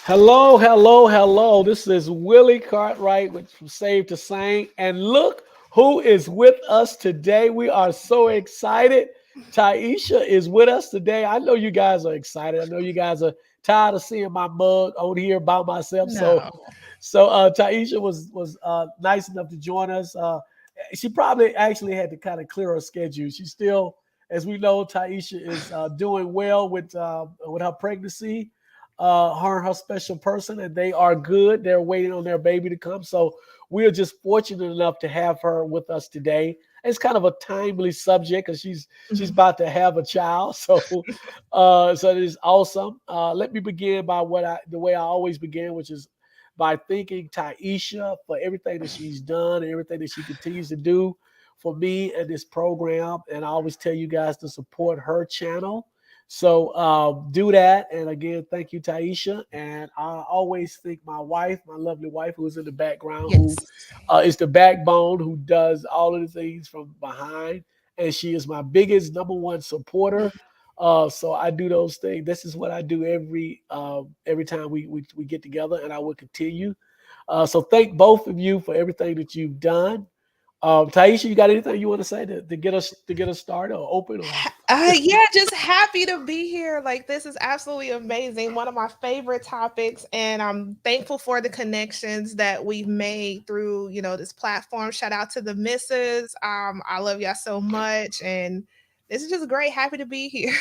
Hello, hello, hello. This is Willie Cartwright with from Save to Sing. And look who is with us today. We are so excited. Taisha is with us today. I know you guys are excited. I know you guys are tired of seeing my mug on here by myself. So No. so Taisha was nice enough to join us. She probably actually had to kind of clear her schedule. She's still, as we know, Taisha is doing well with her pregnancy. Her and her special person, and they are good. They're waiting on their baby to come. So we are just fortunate enough to have her with us today. It's kind of a timely subject because she's Mhm. about to have a child. So it is awesome. Let me begin by the way I always begin, which is by thanking Taisha for everything that she's done and everything that she continues to do for me and this program. And I always tell you guys to support her channel. So do that. And again, thank you, Taisha. And I always thank my wife, my lovely wife, who is in the background, who Yes. is the backbone, who does all of the things from behind. And she is my biggest number one supporter. So I do those things. This is what I do every time we get together, and I will continue. So thank both of you for everything that you've done. Taisha, you got anything you want to say to get us started or open or? Yeah, just happy to be here. Like, this is absolutely amazing. One of my favorite topics, and I'm thankful for the connections that we've made through, this platform. Shout out to the missus. I love y'all so much, and this is just great. Happy to be here.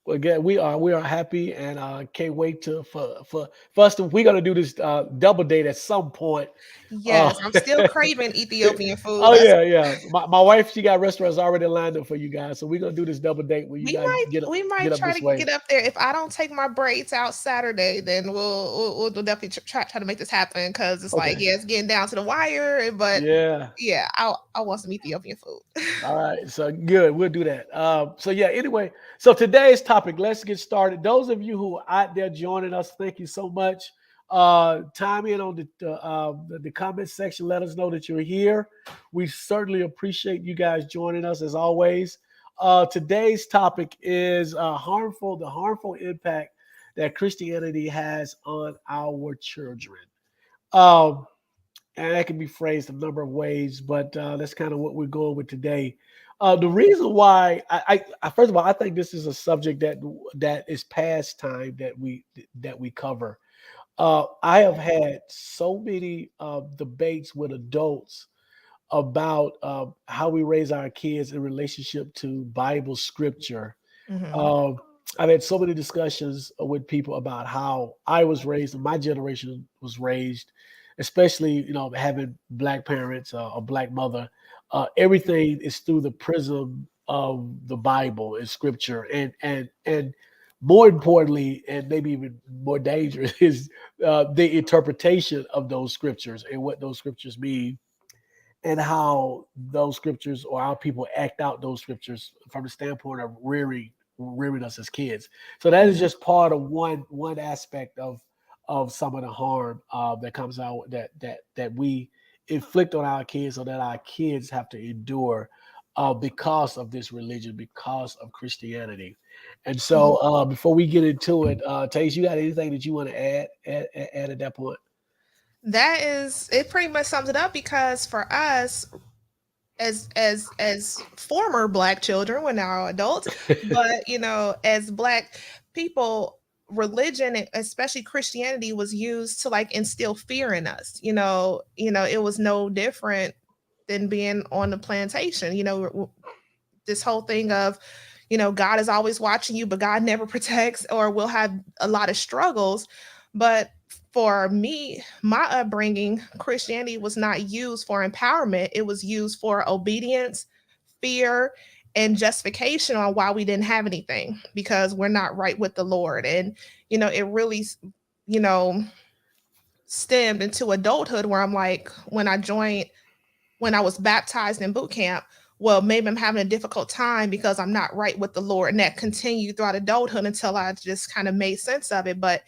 Well, again, we are happy and can't wait to for us to we're gonna do this double date at some point. Uh, Yes, I'm still craving Ethiopian food. oh That's yeah, yeah. My wife, she got restaurants already lined up for you guys, so we're gonna do this double date where you we guys might get up we get might up try this to way. get up there. If I don't take my braids out Saturday, then we'll definitely try to make this happen because it's like, Okay. yeah, it's getting down to the wire. But Yeah. yeah, I want some Ethiopian food. All right, so good. We'll do that. So yeah. Anyway, so today's topic. Let's get started. Those of you who are out there joining us, thank you so much. Time in on the comment section. Let us know that you're here. We certainly appreciate you guys joining us as always. Today's topic is the harmful impact that Christianity has on our children. Um, and that can be phrased a number of ways, but that's kind of what we're going with today. The reason why first of all, I think this is a subject that is past time that we cover. I have had so many debates with adults about how we raise our kids in relationship to Bible scripture. Hmm. Um, I've had so many discussions with people about how I was raised and my generation was raised, especially having black parents, a black mother. Everything is through the prism of the Bible and Scripture, and more importantly, and maybe even more dangerous, is the interpretation of those scriptures and what those scriptures mean and how those scriptures or how people act out those scriptures from the standpoint of rearing us as kids. So that is Hmm. just part of one aspect of some of the harm that comes out that we inflict on our kids, or that our kids have to endure because of this religion, because of Christianity. And so, before we get into it, Tace, you got anything that you want to add at that point? That is, it pretty much sums it up because for us, as former black children, we're now adults, but as black people, religion, especially Christianity, was used to like instill fear in us. It was no different than being on the plantation. This whole thing of, God is always watching you, but God never protects, or we'll have a lot of struggles. But for me, my upbringing, Christianity was not used for empowerment, it was used for obedience, fear, and justification on why we didn't have anything because we're not right with the Lord. And, it really, you know, stemmed into adulthood where I'm like, when I was baptized in boot camp, well, maybe I'm having a difficult time because I'm not right with the Lord. And that continued throughout adulthood until I just kind of made sense of it. But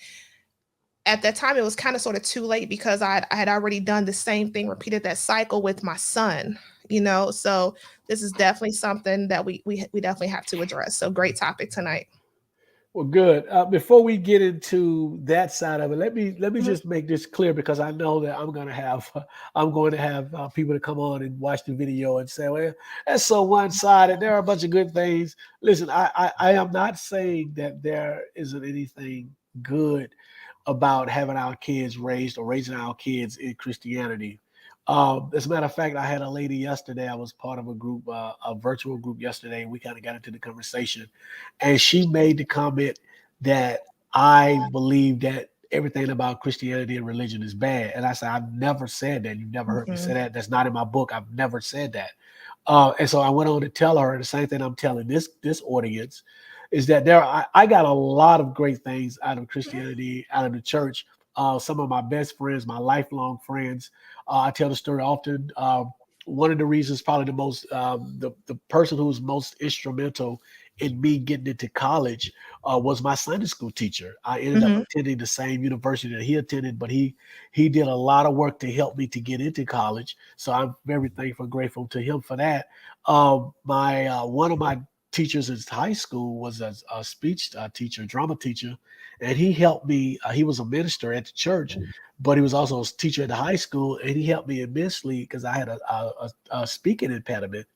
at that time, it was kind of sort of too late because I had already done the same thing, repeated that cycle with my son. So this is definitely something that we definitely have to address. So great topic tonight. Well, good. Before we get into that side of it, let me Mhm. just make this clear because I know that I'm going to have people to come on and watch the video and say, "Well, that's so one-sided." There are a bunch of good things. Listen, I am not saying that there isn't anything good about having our kids raised or raising our kids in Christianity. As a matter of fact, I had a lady yesterday. I was part of a group, a virtual group yesterday. And we kind of got into the conversation, and she made the comment that I believe that everything about Christianity and religion is bad. And I said, I've never said that. You've never heard me say Mhm. that. That's not in my book. I've never said that. And so I went on to tell her the same thing I'm telling this audience is that I got a lot of great things out of Christianity, out of the church. Some of my best friends, my lifelong friends, I tell the story often. One of the reasons, probably the most, the person who was most instrumental in me getting into college was my Sunday school teacher. I ended up Mhm. attending the same university that he attended, but he did a lot of work to help me to get into college. So I'm very thankful, grateful to him for that. My one of my teachers in high school was a speech teacher, drama teacher, and he helped me. He was a minister at the church, but he was also a teacher at the high school, and he helped me immensely because I had a speaking impediment,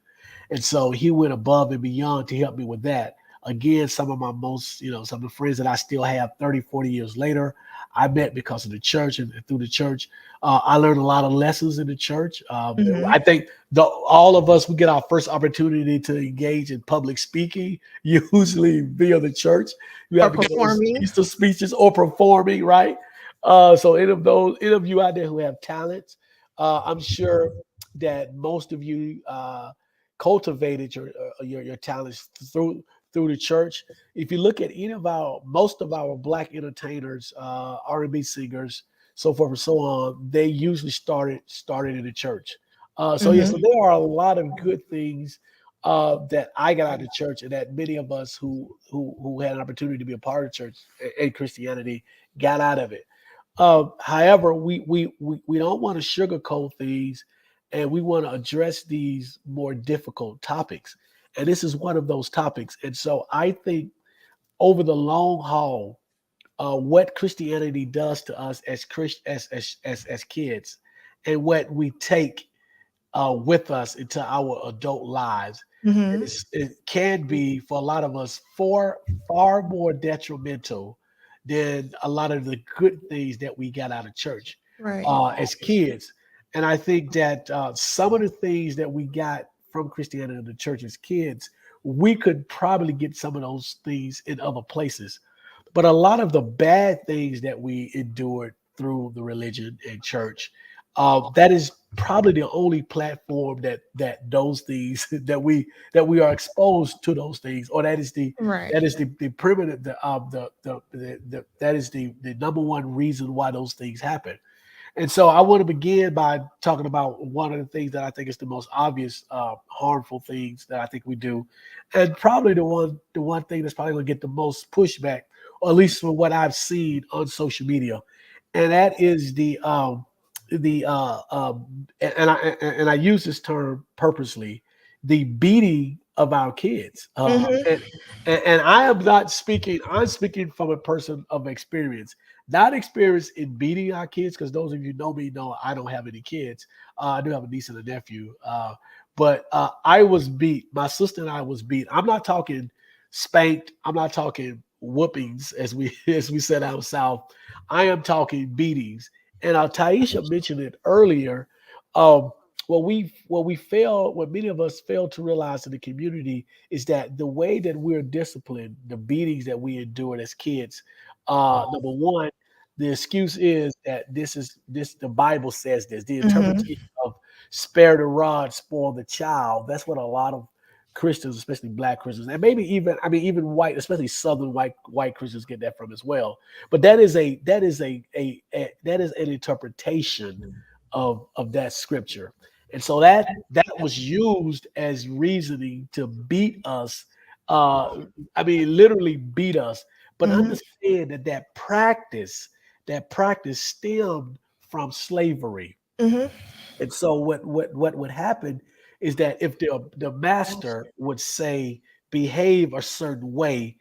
and so he went above and beyond to help me with that. Again, some of my most, some of the friends that I still have 30, 40 years later, I met because of the church and through the church. I learned a lot of lessons in the church. Mhm. I think all of us, we get our first opportunity to engage in public speaking, usually via the church. You Or have to go to performing. Easter speeches or performing, right? So any of you out there who have talents, I'm sure that most of you cultivated your talents through the church. If you look at any of our most of our black entertainers, R&B singers, so forth and so on, they usually started in the church. So yeah, Mhm. so there are a lot of good things that I got out of the church, and that many of us who had an opportunity to be a part of church and Christianity got out of it. However, we don't want to sugarcoat things, and we want to address these more difficult topics. And this is one of those topics. And so I think over the long haul, what Christianity does to us as as kids, and what we take with us into our adult lives, Mhm. it can be for a lot of us far more detrimental than a lot of the good things that we got out of church Right. as kids. And I think that some of the things that we got from Christianity and the church as kids, we could probably get some of those things in other places. But a lot of the bad things that we endured through the religion and church, that is probably the only platform that those things that we are exposed to those things, or Right. that is the permanent the that is the number one reason why those things happen. And so I want to begin by talking about one of the things that I think is the most obvious harmful things that I think we do, and probably the one thing that's probably going to get the most pushback, or at least from what I've seen on social media, and that is and I use this term purposely, the beating of our kids. Mhm. And I am not speaking. I'm speaking from a person of experience, not experience in beating our kids, because those of you know me know I don't have any kids. I do have a niece and a nephew, but I was beat. My sister and I was beat. I'm not talking spanked. I'm not talking whoopings, as we as we said out south. I am talking beatings. And Taisha mentioned it earlier. Um, what many of us fail to realize in the community is that the way that we're disciplined, the beatings that we endured as kids, number one, the excuse is that this the Bible says this. The Mhm. interpretation of spare the rod, spoil the child. That's what a lot of Christians, especially black Christians, and maybe even even white, especially Southern white Christians, get that from as well. But that is an interpretation of that scripture, and so that was used as reasoning to beat us. Literally beat us. But Mhm. understand that practice stemmed from slavery. Mhm. And so what would happen is that if the master would say behave a certain way,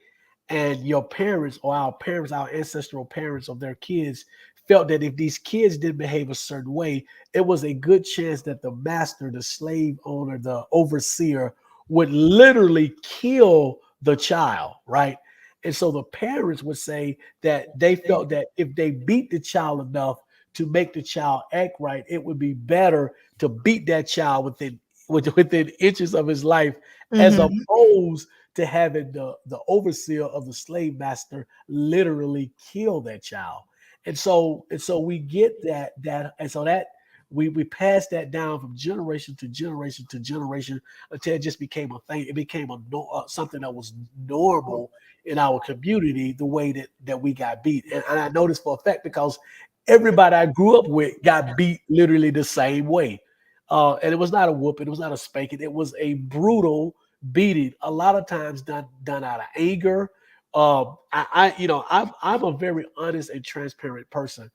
and your parents or our parents, our ancestral parents of their kids felt that if these kids didn't behave a certain way, it was a good chance that the master, the slave owner, the overseer would literally kill the child, right? And so the parents would say that they felt that if they beat the child enough to make the child act right, it would be better to beat that child within inches of his life, as Mhm. opposed to having the overseer of the slave master literally kill that child. And so we get that and so that we pass that down from generation to generation to generation until it just became a thing. It became something that was normal in our community, the way that we got beat. And I know this for a fact because everybody I grew up with got beat literally the same way. And it was not a whooping, it was not a spanking, it was a brutal beating. A lot of times done out of anger. I'm a very honest and transparent person.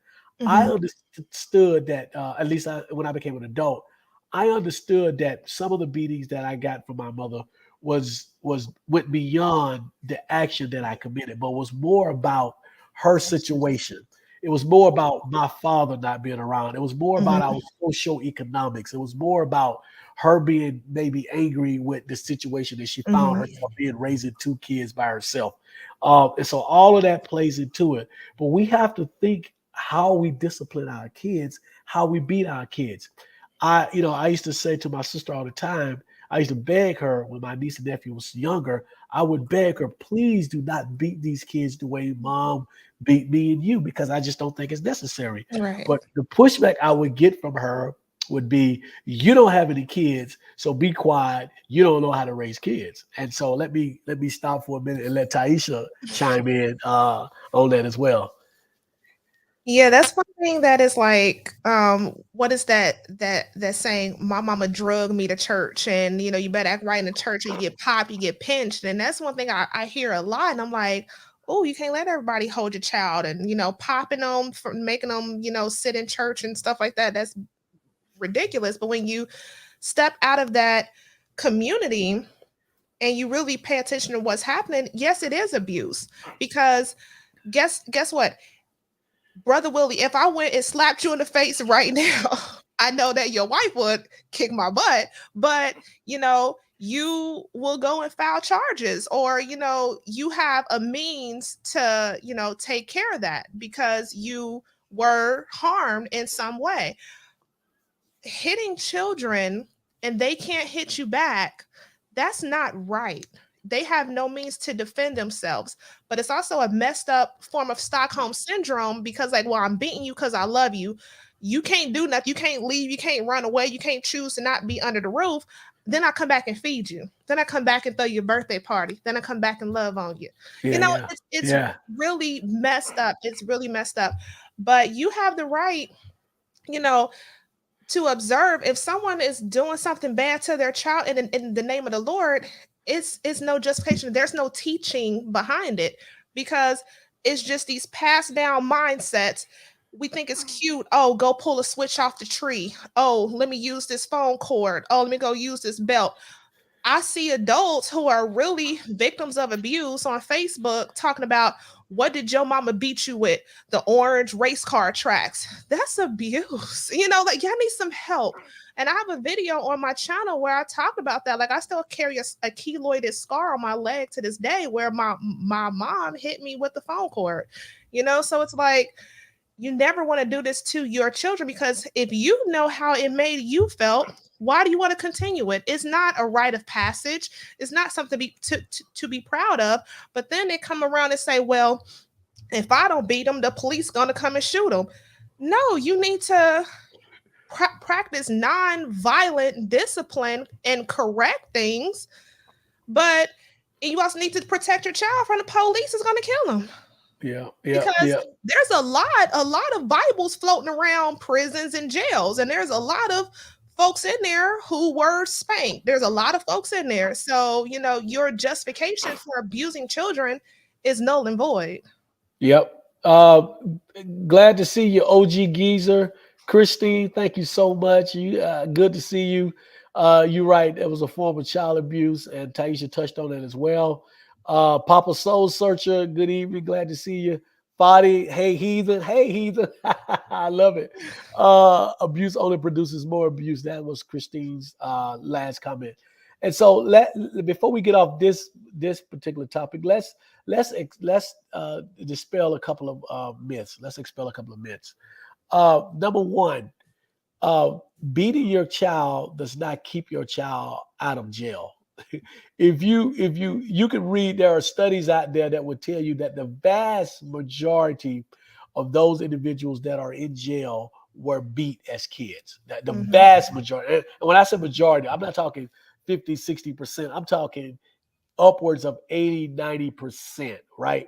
I Mhm. understood that at least when I became an adult, I understood that some of the beatings that I got from my mother went beyond the action that I committed, but was more about her situation. It was more about my father not being around. It was more about Mhm. our social economics. It was more about her being maybe angry with the situation that she found Mhm. herself being, raising two kids by herself. And so all of that plays into it. But we have to think how we discipline our kids, how we beat our kids. I used to say to my sister all the time, I used to beg her when my niece and nephew was younger, I would beg her, please do not beat these kids the way mom beat me and you, because I just don't think it's necessary. Right. But the pushback I would get from her would be, you don't have any kids, so be quiet. You don't know how to raise kids. And so let me stop for a minute and let Taisha chime in on that as well. Yeah, that's one thing that is like, what is that saying? My mama drug me to church, and you better act right in the church, or you get popped, you get pinched, and that's one thing I hear a lot, and I'm like, oh, you can't let everybody hold your child, and popping them for making them sit in church and stuff like that. That's ridiculous. But when you step out of that community and you really pay attention to what's happening, yes, it is abuse because guess what? Brother Willie, if I went and slapped you in the face right now, I know that your wife would kick my butt, but you will go and file charges, or you have a means to take care of that because you were harmed in some way. Hitting children and they can't hit you back, that's not right. They have no means to defend themselves. But it's also a messed up form of Stockholm syndrome because, like, well, I'm beating you because I love you. You can't do nothing. You can't leave. You can't run away. You can't choose to not be under the roof. Then I come back and feed you. Then I come back and throw your birthday party. Then I come back and love on you. Yeah, yeah, It's yeah, really messed up. It's really messed up. But you have the right, you know, to observe if someone is doing something bad to their child in the name of the Lord. It's no justification. There's no teaching behind it because it's just these passed down mindsets. We think it's cute. Oh, go pull a switch off the tree. Oh, let me use this phone cord. Oh, let me go use this belt. I see adults who are really victims of abuse on Facebook talking about, what did your mama beat you with? The orange race car tracks. That's abuse. Like, y'all need some help. And I have a video on my channel where I talk about that. Like, I still carry a keloided scar on my leg to this day where my mom hit me with the phone cord. So it's like, you never want to do this to your children because if you know how it made you felt, why do you want to continue it? It's not a rite of passage. It's not something to be proud of. But then they come around and say, well, if I don't beat them, the police going to come and shoot them. No, you need to practice non-violent discipline and correct things. But you also need to protect your child from the police is going to kill them, yeah, yeah, because yeah. there's a lot of Bibles floating around prisons and jails, and there's a lot of folks in there who were spanked. There's a lot of folks in there. So, your justification for abusing children is null and void. Yep. Glad to see you, OG Geezer. Christine, thank you so much. Good to see you. You're right. It was a form of child abuse, and Taisha touched on it as well. Papa Soul Searcher, good evening. Glad to see you. Fadi, hey heathen, hey heathen. I love it. Abuse only produces more abuse. That was Christine's last comment. And so before we get off this particular topic, let's dispel a couple of myths. Let's expel a couple of myths. Number one, uh, beating your child does not keep your child out of jail. If you can read, there are studies out there that would tell you that the vast majority of those individuals that are in jail were beat as kids. That the Mm-hmm. vast majority. And when I say majority, I'm not talking 50, 60%. I'm talking upwards of 80, 90%, right?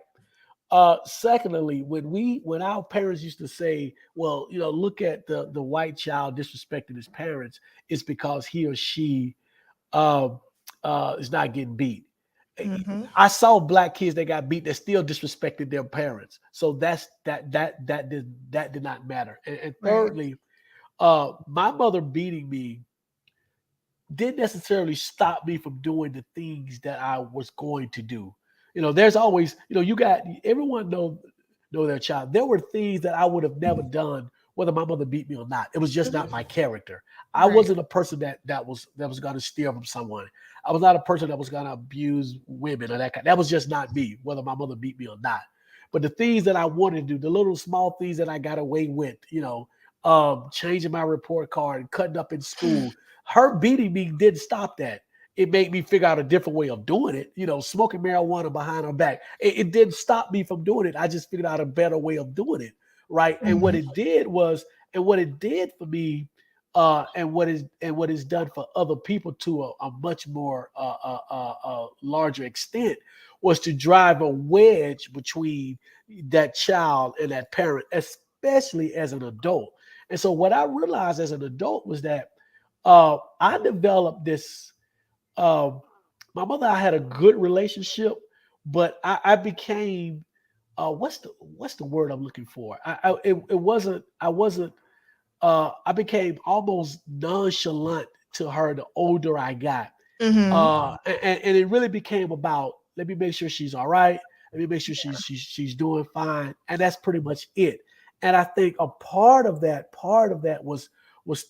Secondly, when our parents used to say, well, look at the white child disrespecting his parents, it's because he or she uh, is not getting beat. Mm-hmm. I saw black kids that got beat that still disrespected their parents. So that did not matter. And Right. thirdly, my mother beating me didn't necessarily stop me from doing the things that I was going to do. There's always, you got everyone know their child. There were things that I would have never done whether my mother beat me or not. It was just not Mm-hmm. my character. I Right. wasn't a person that was going to steal from someone. I was not a person that was going to abuse women or that kind. That was just not me, whether my mother beat me or not. But the things that I wanted to do, the little small things that I got away with, changing my report card, cutting up in school, her beating me didn't stop that. It made me figure out a different way of doing it. Smoking marijuana behind her back. It didn't stop me from doing it. I just figured out a better way of doing it. Right. And what Mm-hmm. it did was, and what it did for me, and what is done for other people to a much more larger extent was to drive a wedge between that child and that parent, especially as an adult. And so what I realized as an adult was that I developed this. Um, my mother, I had a good relationship, but I became what's the word I'm looking for? It wasn't I wasn't I became almost nonchalant to her the older I got. Mm-hmm. And it really became about, let me make sure she's all right. Let me make sure she's doing fine, and that's pretty much it. And I think a part of that was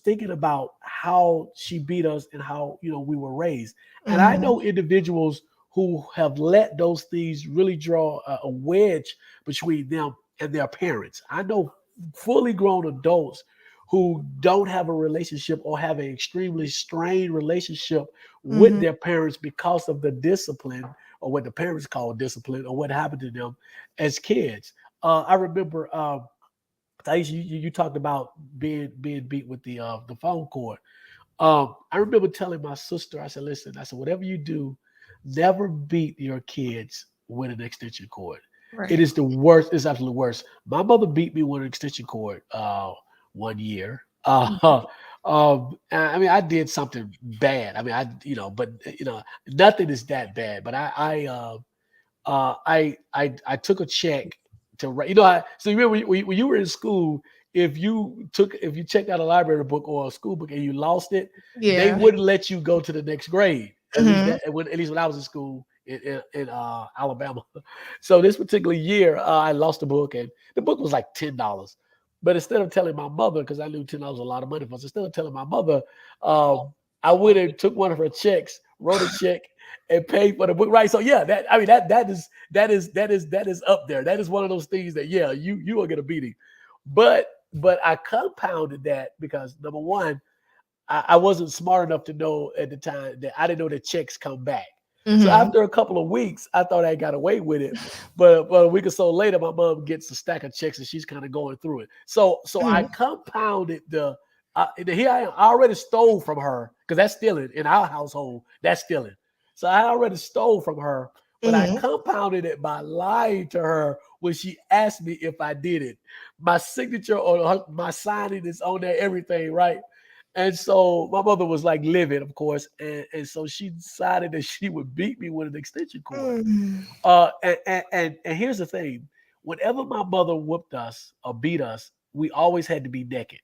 thinking about how she beat us and how we were raised. And I Mm-hmm. know individuals who have let those things really draw a wedge between them and their parents. I know fully grown adults who don't have a relationship or have an extremely strained relationship with Mm-hmm. their parents because of the discipline or what the parents call discipline or what happened to them as kids. I remember, Thais, you talked about being beat with the phone cord. I remember telling my sister, I said, listen, I said, whatever you do, never beat your kids with an extension cord. It Right. is the worst. It's absolutely worst. My mother beat me with an extension cord one year. Mm-hmm. I mean, I did something bad. I mean, but nothing is that bad. But I took a check to write. So you remember when you were in school, if you checked out a library book or a school book and you lost it, they Yeah. wouldn't let you go to the next grade. Mm-hmm. At least when I was in school in Alabama. So this particular year, I lost the book, and the book was like $10. But instead of telling my mother, because I knew $10 was a lot of money for us, instead of telling my mother, I went and took one of her checks, wrote a check, and paid for the book. Right. So yeah, that is up there. That is one of those things that you are gonna beating. But I compounded that because number one, I wasn't smart enough to know at the time that I didn't know that checks come back. So Mm-hmm. after a couple of weeks, I thought I got away with it. But a week or so later, my mom gets a stack of checks and she's kind of going through it. So I Mm-hmm. compounded here I am. I already stole from her because that's stealing in our household. That's stealing. So I already stole from her, but I Mm-hmm. compounded it by lying to her when she asked me if I did it. My signature or my signing is on there, everything, right? And so my mother was like livid, of course, and so she decided that she would beat me with an extension cord. Mm-hmm. And here's the thing: whenever my mother whooped us or beat us, we always had to be naked.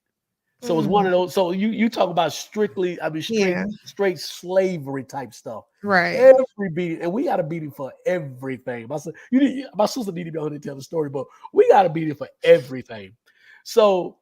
So it's one of those. So you talk about strictly, I mean, Yeah. straight slavery type stuff. Right. Every beating, and we got a beating for everything. My sister need to be on to tell the story, but we got a beating for everything. So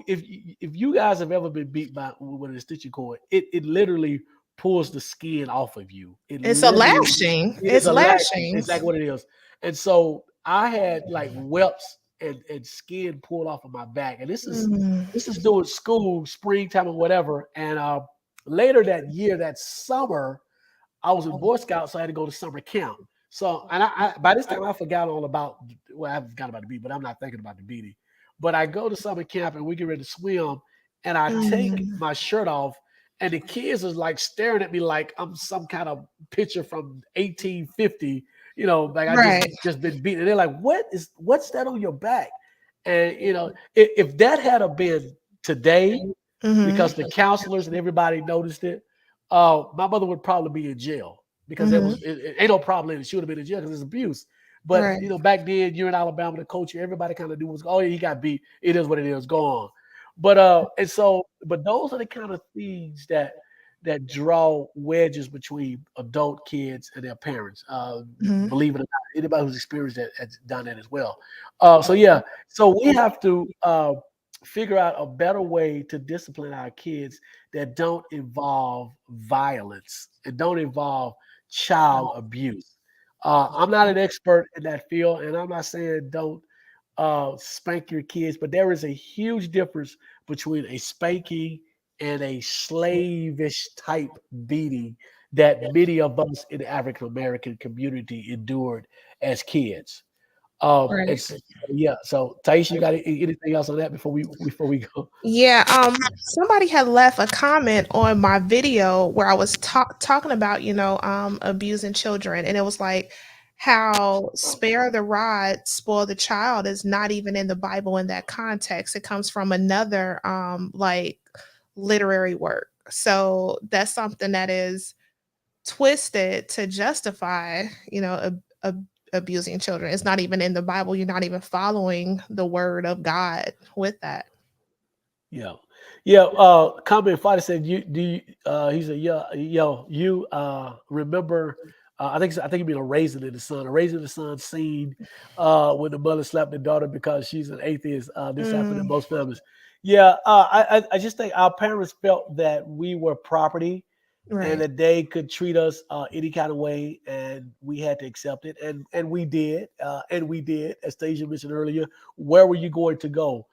if you guys have ever been beat by with a stitching cord, it literally pulls the skin off of you. It It's a literally lashing. it is It's a lashing. lashings. Exactly what it is. And so I had like whelps and skin pulled off of my back, and Mm. this is during school, springtime or whatever. And later that year, that summer, I was in Boy Scouts, so I had to go to summer camp. So, and I by this time I forgot all about. Well, I forgot about the beat, but I'm not thinking about the beating. But I go to summer camp and we get ready to swim, and I take Mm. my shirt off, and the kids is like staring at me like I'm some kind of picture from 1850. Like I Right. just been beaten. And they're like, what's that on your back? And if that had have been today, Mhm. because the counselors and everybody noticed it, my mother would probably be in jail because Mhm. it ain't no problem. She would have been in jail because it's abuse. But Right. back then you're in Alabama, the coach, everybody kind of knew what's oh yeah, he got beat. It is what it is. Go on. But but those are the kind of things that draw wedges between adult kids and their parents. Mhm. Believe it or not, anybody who's experienced that has done that as well. So yeah, so we have to figure out a better way to discipline our kids that don't involve violence and don't involve child abuse. I'm not an expert in that field, and I'm not saying don't spank your kids, but there is a huge difference between a spanking and a slavish type beating that many of us in the African American community endured as kids. Right. It's yeah. So Taisha, you got anything else on that before we go? Yeah, somebody had left a comment on my video where I was talking about, abusing children, and it was like how spare the rod, spoil the child is not even in the Bible in that context. It comes from another like literary work. So that's something that is twisted to justify, abusing children. It's not even in the Bible. You're not even following the word of God with that. Yeah. Yeah. Comment Fighter said, "You do you, he said, yeah, yo, you remember I think you mean a Raisin in the Sun. A Raisin in the Sun scene when the mother slapped the daughter because she's an atheist. This happened in Mm, most families. Yeah, I just think our parents felt that we were property and right. that they could treat us any kind of way, and we had to accept it, and we did. As Stasia mentioned earlier, where were you going to go?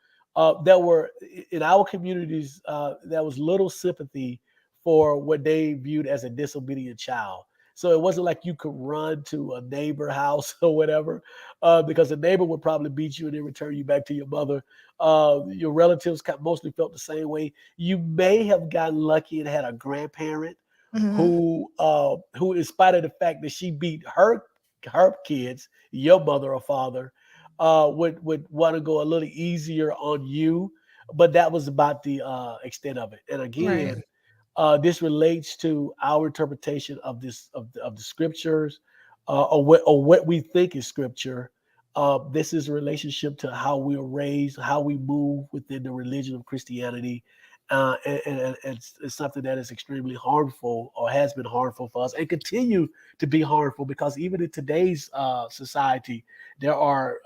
There were in our communities there was little sympathy for what they viewed as a disobedient child. So it wasn't like you could run to a neighbor house or whatever, because the neighbor would probably beat you and then return you back to your mother. Your relatives mostly felt the same way. You may have gotten lucky and had a grandparent Mhm. who in spite of the fact that she beat her kids, your mother or father, would want to go a little easier on you, but that was about the extent of it. And Right. again, this relates to our interpretation of the scriptures, or what we think is scripture. This is a relationship to how we are raised, how we move within the religion of Christianity, and it's something that is extremely harmful or has been harmful for us and continue to be harmful because even in today's society, there are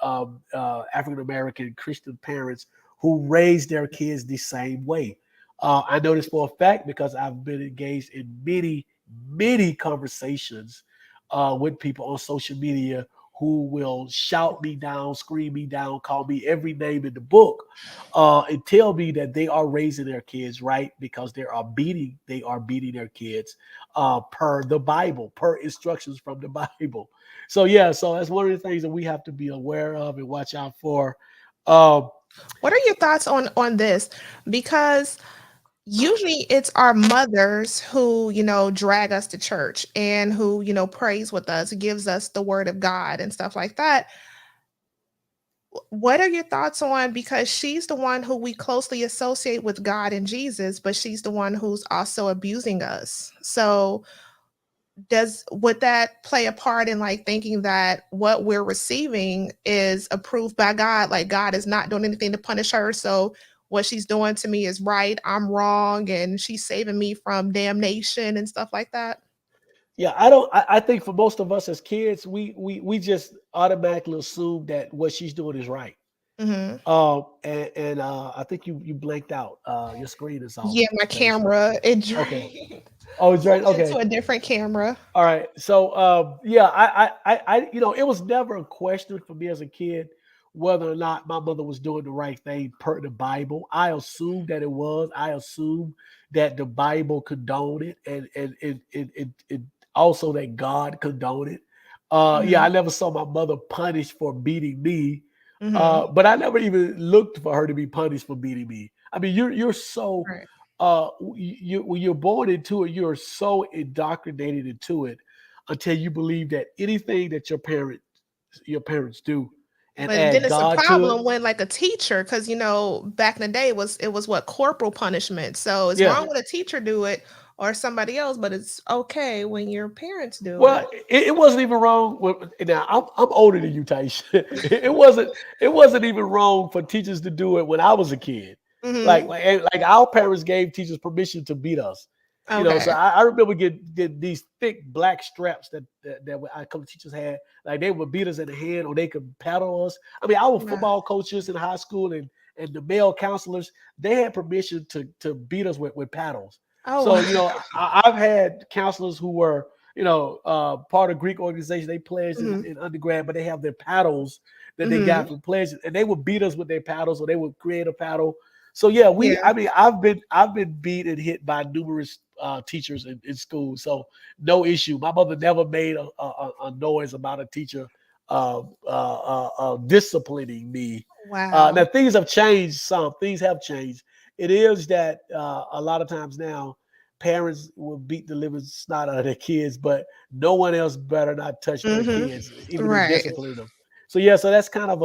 African American Christian parents who raise their kids the same way. I know this for a fact because I've been engaged in many conversations with people on social media who will shout me down, scream me down, call me every name in the book, and tell me that they are raising their kids right because they are beating their kids per the Bible, per instructions from the Bible. So yeah, so that's one of the things that we have to be aware of and watch out for. Um, What are your thoughts on this? Because usually it's our mothers who, drag us to church and who, prays with us, gives us the word of God and stuff like that. What are your thoughts on, because she's the one who we closely associate with God and Jesus, but she's the one who's also abusing us. So would that play a part in like thinking that what we're receiving is approved by God, like God is not doing anything to punish her, so what she's doing to me is right, I'm wrong, and she's saving me from damnation and stuff like that. Yeah, I don't. I think for most of us as kids, we just automatically assume that what she's doing is right. Hmm. And I think you blanked out. Your screen is off, Yeah, my Stacy. camera, it Okay. drained. Oh, it's right. Switching to Okay. a different camera. All right. So, yeah, it was never a question for me as a kid whether or not my mother was doing the right thing per the Bible. I assumed that it was. I assumed that the Bible condoned it, and also that God condoned it. Yeah, I Mhm, never saw my mother punished for beating me, mhm, but I never even looked for her to be punished for beating me. I mean, you're so right. when you're born into it, you're so indoctrinated into it until you believe that anything that your parents do and But then add it's a God to it. problem when like a teacher, because back in the day it was what corporal punishment. So it's Yeah. wrong when a teacher do it or somebody else, but it's okay when your parents do it. Well, it wasn't even wrong. Now I'm older than you, Taisha. It wasn't even wrong for teachers to do it when I was a kid. Like Hmm. like our parents gave teachers permission to beat us. So Okay. I remember get these thick black straps that I couple teachers had. Like they would beat us in the hand or they could paddle us. I mean, our Yeah. football coaches in high school and the male counselors, they had permission to beat us with paddles. Oh. So, I've had counselors who were, part of Greek organization. They pledged in, Hmm. in undergrad, but they have their paddles that they got Hmm. from pledges, and they would beat us with their paddles, or they would create a paddle. So yeah, Yeah. I mean, I've been beat and hit by numerous teachers in school, so no issue. My mother never made a noise about a teacher disciplining me. Wow. Now things have changed. Some things have changed. It is that a lot of times now parents will beat the living snot out of their kids, but no one else better not touch their Hmm. kids, even in Right. disciplining them. So yeah, so that's kind of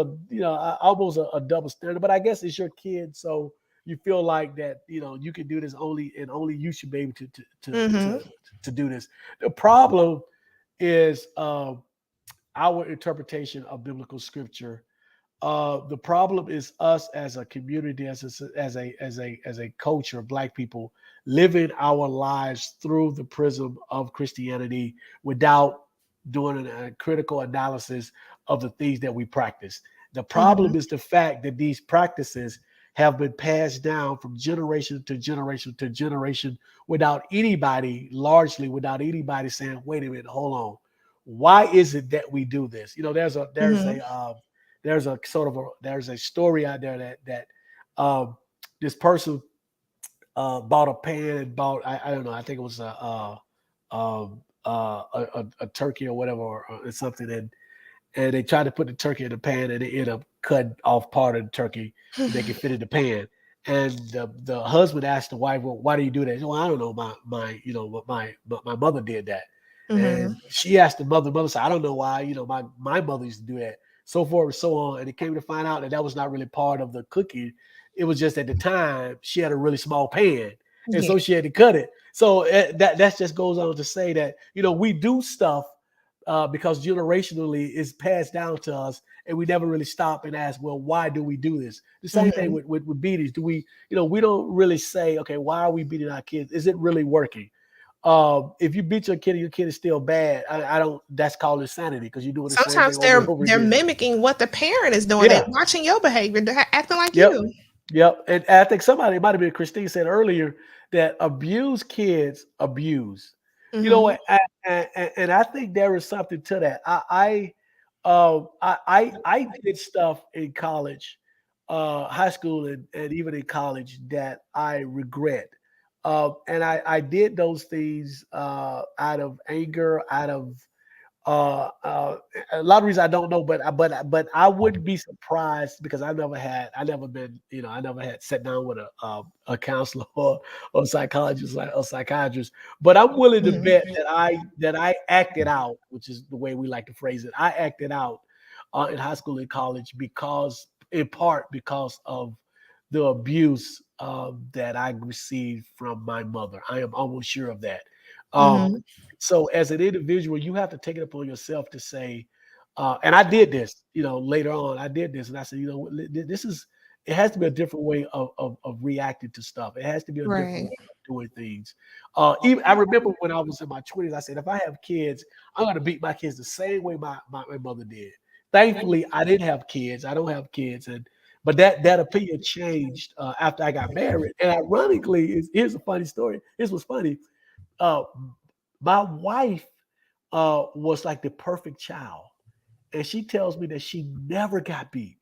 almost a double standard. But I guess it's your kid, so you feel like that you can do this only and only you should be able Hmm. to do this. The problem is our interpretation of biblical scripture. The problem is us as a community, as a culture, Black people living our lives through the prism of Christianity without doing a critical analysis of the things that we practice. The Hmm. problem is the fact that these practices have been passed down from generation to generation to generation largely without anybody saying, "Wait a minute, hold on, why is it that we do this?" Hmm. There's a story out there that um, this person bought a pan and bought I don't know, I think it was a turkey or whatever, or something, and they tried to put the turkey in the pan and they ended up cutting off part of the turkey to make it fit in the pan. And the husband asked the wife, "Well, why do you do that?" She said, "Well, I don't know. My mother did that." Hmm. And she asked the mother. The mother said, "I don't know why. My mother used to do that." So forth and so on. And it came to find out that that was not really part of the cooking. It was just at the time she had a really small pan, and Yeah. so she had to cut it. So that just goes on to say that we do stuff because generationally it's passed down to us, and we never really stop and ask, well, why do we do this? The same thing Hmm. with beatings. Do we don't really say, okay, why are we beating our kids? Is it really working? If you beat your kid and your kid is still bad, I don't. That's called insanity because you're doing the same thing Sometimes over they're and over they're again. mimicking what the parent is doing. They're Yeah. watching your behavior, they're acting like Yep. you. Yep. And I think somebody, it might have been Christine, said earlier that abused kids abuse. You know Hmm. what? And I think there is something to that. I did stuff in college, high school, and even in college that I regret. And I did those things out of anger, out of uh, uh, a lot of reasons I don't know, but I wouldn't be surprised because I never had sat down with a counselor or psychologist or psychiatrist. But I'm willing to Hmm. bet that I acted out, which is the way we like to phrase it. I acted out in high school and college in part because of the abuse that I received from my mother. I am almost sure of that. Um, Hmm. so as an individual, you have to take it upon yourself to say, And I did this, later on. I did this, and I said, this is. It has to be a different way of reacting to stuff. It has to be a different Right. way of doing things. Even I remember when I was in my 20s, I said, if I have kids, I'm going to beat my kids the same way my mother did. Thankfully, I didn't have kids. I don't have kids, but that opinion changed after I got married. And ironically, here's a funny story. This was funny. Uh, my wife was like the perfect child, and she tells me that she never got beat.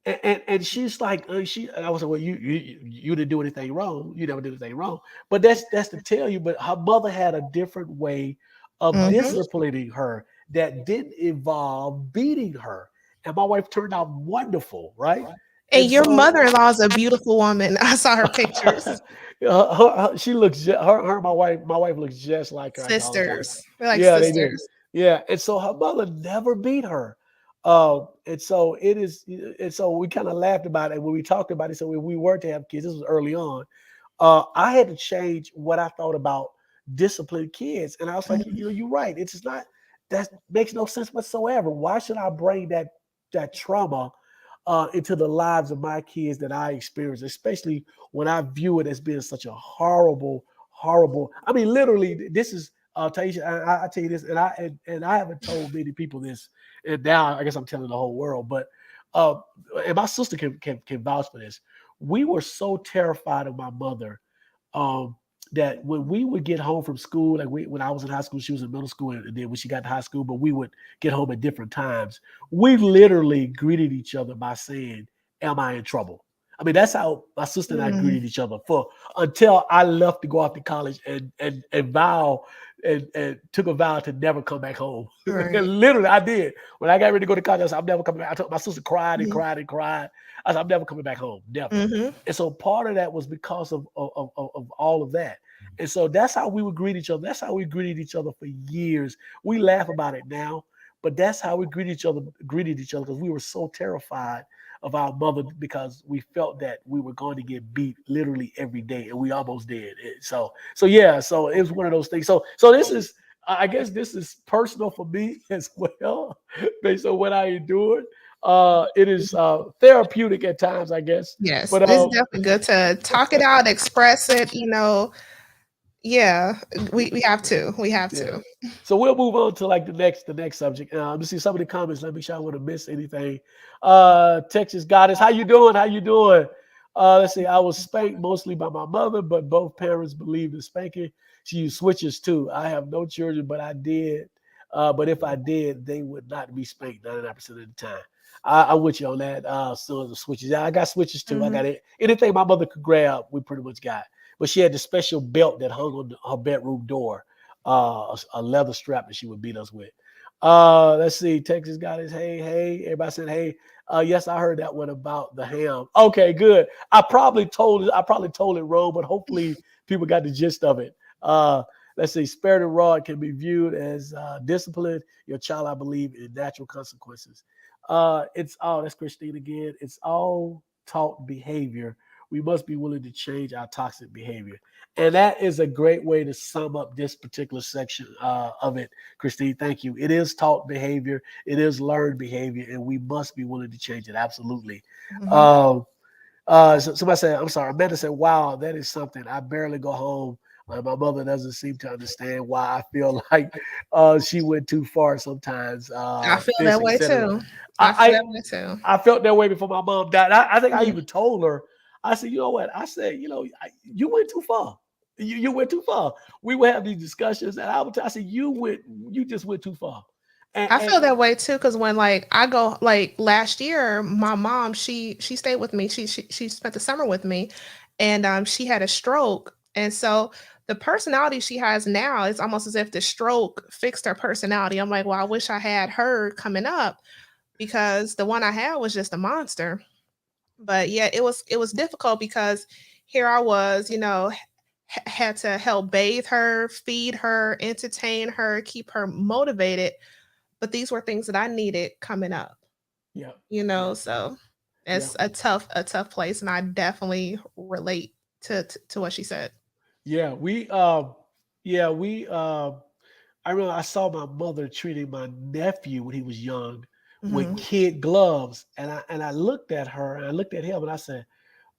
And she's like, and I was like, well, you didn't do anything wrong. You never did anything wrong. But that's to tell you. But her mother had a different way of Mhm. disciplining her that didn't involve beating her. And my wife turned out wonderful, right? And And your so mother-in-law is a beautiful woman. I saw her pictures. she looks her and my wife looks just like her. I can always tell you. Sisters. They're like Yeah, they do. sisters. Yeah, and so her mother never beat her. And so it is, and so we kind of laughed about it when we talked about it. So when we were to have kids, this was early on. I had to change what I thought about disciplined kids, and I was like, Mhm. you're right. It's just not that makes no sense whatsoever. Why should I bring that trauma into the lives of my kids that I experience, especially when I view it as being such a horrible, horrible. I mean, literally, this is Taisha. I tell you this, and I haven't told many people this, and now I guess I'm telling the whole world. But uh, and my sister can vouch for this. We were so terrified of my mother um, that when we would get home from school, like when I was in high school, she was in middle school, and then when she got to high school, but we would get home at different times. We literally greeted each other by saying, "Am I in trouble?" I mean, that's how my sister and I Mm. greeted each other for until I left to go off to college and took a vow to never come back home. Right. And literally, I did. When I got ready to go to college, I said, "I'm never coming back." I told my sister cried and Mhm. cried and cried. I said, "I'm never coming back home, never." Mhm. And so part of that was because of all of that. And so that's how we would greet each other. That's how we greeted each other for years. We laugh about it now, but that's how we greeted each other because we were so terrified of our mother because we felt that we were going to get beat literally every day, and we almost did. So yeah, so it was one of those things. So this is, I guess this is personal for me as well, based on what I endured. It is therapeutic at times, I guess. Yes, But it's definitely good to talk it out, express it, Yeah, we have to. We have yeah. to. So we'll move on to like the next subject. Let me see some of the comments. Let me make sure I want to miss anything. Texas Goddess, how you doing? How you doing? Let's see. I was spanked mostly by my mother, but both parents believed in spanking. She used switches too. I have no children, but I did. But if I did, they would not be spanked 99% of the time. I'm with you on that. Sons of switches. Yeah, I got switches too. I Mhm. got it. Anything my mother could grab, we pretty much got. But she had the special belt that hung on her bedroom door, a leather strap that she would beat us with. Let's see. Texas got his hey, hey. Everybody said hey. Yes, I heard that one about the ham. Okay, good. I probably told it wrong, but hopefully people got the gist of it. Let's see. Spared and rod can be viewed as discipline. Your child, I believe, in natural consequences. That's Christine again. It's all taught behavior. We must be willing to change our toxic behavior. And that is a great way to sum up this particular section of it, Christine. Thank you. It is taught behavior, it is learned behavior, and we must be willing to change it. Absolutely. Mhm. Um, somebody said, I'm sorry, Amanda said, wow, that is something. I barely go home. My mother doesn't seem to understand why I feel like she went too far sometimes. I feel This, that way etc. too. I feel I, that way too. I felt that way before my mom died. I think I Mhm. even told her, I said, you know what? I said, you went too far. You went too far. We would have these discussions, and I said, you just went too far. And, I and feel that way too because when like I go like last year, my mom she stayed with me. She spent the summer with me, and she had a stroke, and so the personality she has now is almost as if the stroke fixed her personality. I'm like, well, I wish I had her coming up because the one I had was just a monster. But yeah, it was difficult because here I was, had to help bathe her, feed her, entertain her, keep her motivated, but these were things that I needed coming up, yeah, yeah, so yeah. it's a tough place, and I definitely relate to what she said. Yeah, we I remember I saw my mother treating my nephew when he was young with Mhm. kid gloves, and I looked at her and I looked at him and I said,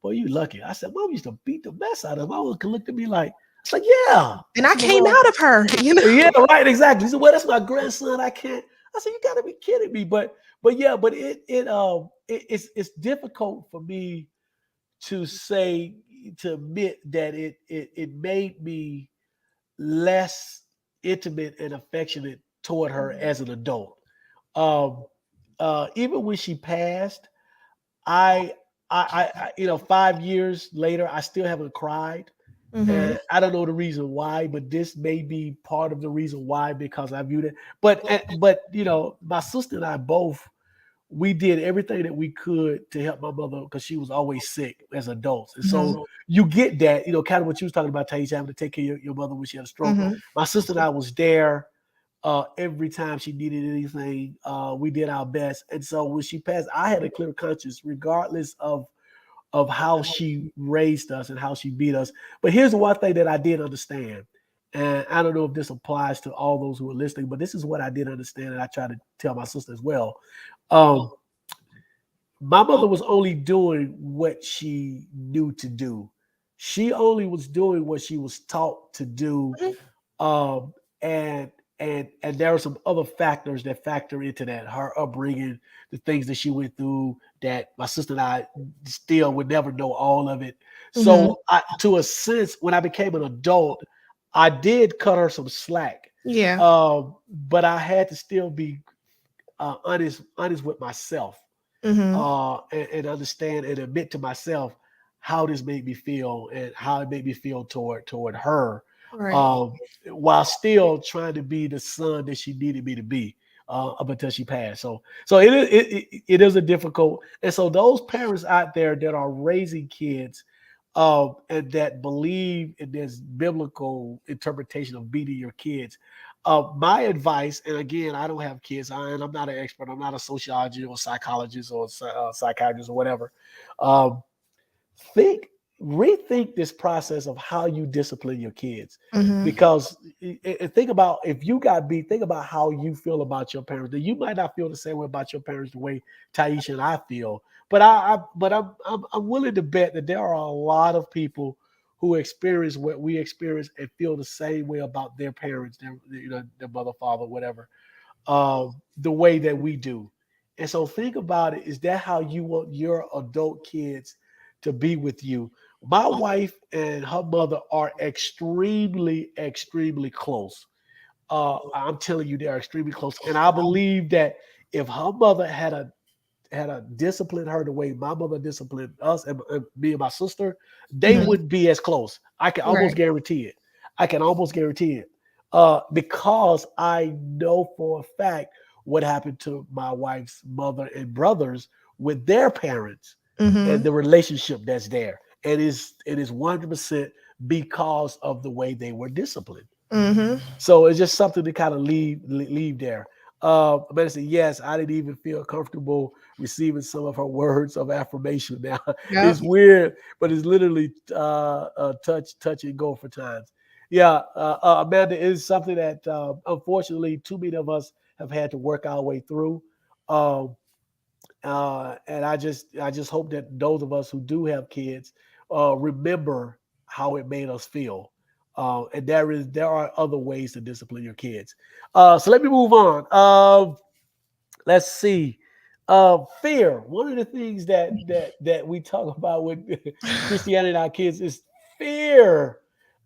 "Boy, you lucky." I said, "Mom used to beat the mess out of him." My mom looked at me like, I said, "Yeah." And I I said, came "Well, out of her, you know. yeah, right, exactly." He said, "Well, that's my grandson. I can't." I said, "You got to be kidding me!" But yeah, but it's difficult for me to say to admit that it made me less intimate and affectionate toward her Mhm. as an adult. Um, Even when she passed, I, you know, 5 years later, I still haven't cried. Mhm. And I don't know the reason why, but this may be part of the reason why because I viewed it. But you know, my sister and I both we did everything that we could to help my mother because she was always sick as adults. And Mhm. so you get that, you know, kind of what you was talking about, Taisha, having to take care of your mother when she had a stroke. Mhm. My sister and I was there every time she needed anything. We did our best. And so when she passed, I had a clear conscience, regardless of how she raised us and how she beat us. But here's the one thing that I did understand. And I don't know if this applies to all those who are listening, but this is what I did understand, and I try to tell my sister as well. Um, my mother was only doing what she knew to do. She only was doing what she was taught to do. Mhm. Um, and and there are some other factors that factor into that. Her upbringing, the things that she went through, that my sister and I still would never know all of it. Mhm. So to a sense, when I became an adult, I did cut her some slack. Yeah. But I had to still be honest with myself Mhm. and understand and admit to myself how this made me feel and how it made me feel toward her, Right. um, while still trying to be the son that she needed me to be up until she passed. So it is a difficult. And so those parents out there that are raising kids and that believe in this biblical interpretation of beating your kids, my advice, and again, I don't have kids, and I'm not an expert. I'm not a sociologist or psychologist or psychiatrist or whatever. Um, think, rethink this process of how you discipline your kids, Mhm. because think about if you got beat. Think about how you feel about your parents. You might not feel the same way about your parents the way Taisha and I feel, but I'm willing to bet that there are a lot of people who experience what we experience and feel the same way about their parents, their their mother, father, whatever, the way that we do. And so think about it. Is that how you want your adult kids to be with you? My wife and her mother are extremely, extremely close. I'm telling you, they are extremely close. And I believe that if her mother had a disciplined her the way my mother disciplined us and me and my sister, they Mhm. wouldn't be as close. I can almost Right. guarantee it. I can almost guarantee it. Because I know for a fact what happened to my wife's mother and brothers with their parents and Mhm. the relationship that's there. It is 100% because of the way they were disciplined. Mhm. So it's just something to kind of leave there. But I said, yes, I didn't even feel comfortable receiving some of her words of affirmation. Now Yep. it's weird, but it's literally touch and go for times. Yeah, Amanda, is something that unfortunately too many of us have had to work our way through. Um, and I just hope that those of us who do have kids remember how it made us feel. And there are other ways to discipline your kids. So let me move on. Let's see. Fear. One of the things that we talk about with Christianity and our kids is fear.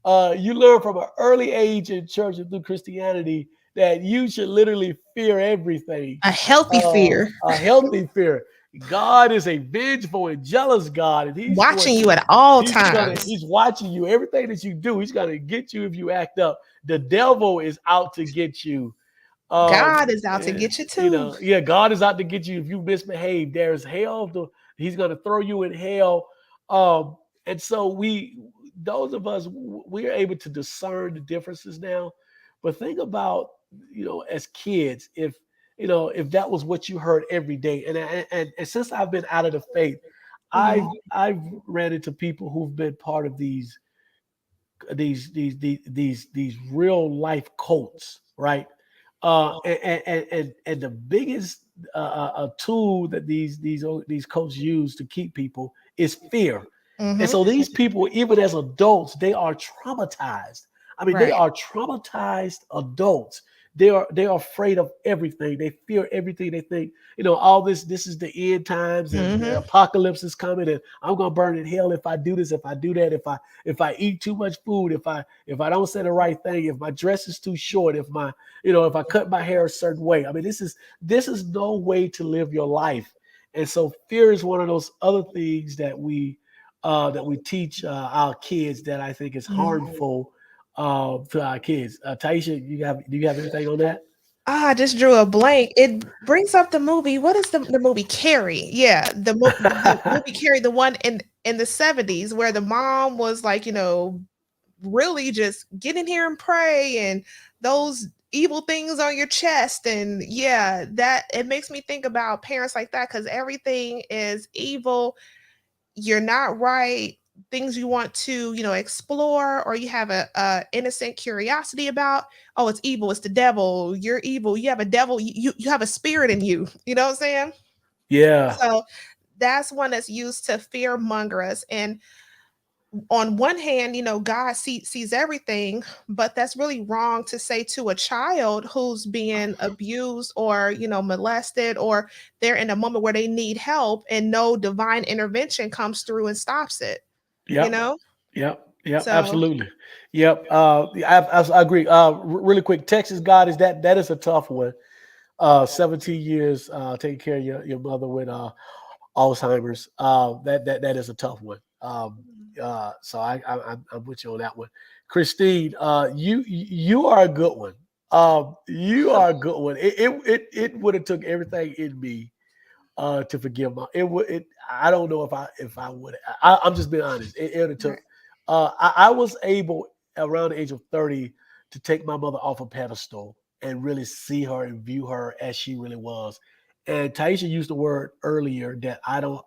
You learn from an early age in church and through Christianity that you should literally fear everything. A healthy fear, A healthy fear. God is a vengeful and jealous God, and He's going watching you to at all He's gonna times. He's watching you. Everything that you do, He's gonna get you if you act up. The devil is out to get you. God is out to get you too. Yeah, God is out to get you if you misbehave. There's hell. He's going to throw you in hell. And so those of us, we are able to discern the differences now. But think about, as kids, if that was what you heard every day, and since I've been out of the faith, Mhm. I've ran into people who've been part of these these real life quotes, right? And the biggest tool that these coaches use to keep people is fear. And Mm-hmm. so these people, even as adults, they are traumatized. I mean, they Right. are traumatized adults. They are afraid of everything. They fear everything. They think, all this is the end times and the Mm-hmm. apocalypse is coming, and I'm gonna burn in hell if I do this, if I do that, if I eat too much food, if I don't say the right thing, if my dress is too short, if I cut my hair a certain way. I mean, this is no way to live your life. And so fear is one of those other things that we teach our kids that I think is harmful to our kids. Taisha, do you have anything on that? Ah, I just drew a blank. It brings up the movie. What is the movie Carrie? Yeah, the movie Carrie, the one in the 70s where the mom was like, really just get in here and pray and those evil things on your chest. And yeah, that it makes me think about parents like that because everything is evil. You're not right. Things you want to, explore, or you have a innocent curiosity about. Oh, it's evil. It's the devil. You're evil. You have a devil. You have a spirit in you. You know what I'm saying? Yeah. So that's one that's used to fear monger us. And on one hand, God sees everything, but that's really wrong to say to a child who's being abused or, molested, or they're in a moment where they need help and no divine intervention comes through and stops it, you Yep. know? Yep. Yep. So, Absolutely. Yep. I agree. Really quick, Texas God is that is a tough one. 17 years taking care of your mother with Alzheimer's. That is a tough one. So I'm with you on that one. Christine, you are a good one. You are a good one. It would have took everything in me to forgive my. It would. I don't know if I would. I'm just being honest. It would have took. right. I was able around the age of 30 to take my mother off a pedestal and really see her and view her as she really was. And Taisha used the word earlier that I don't.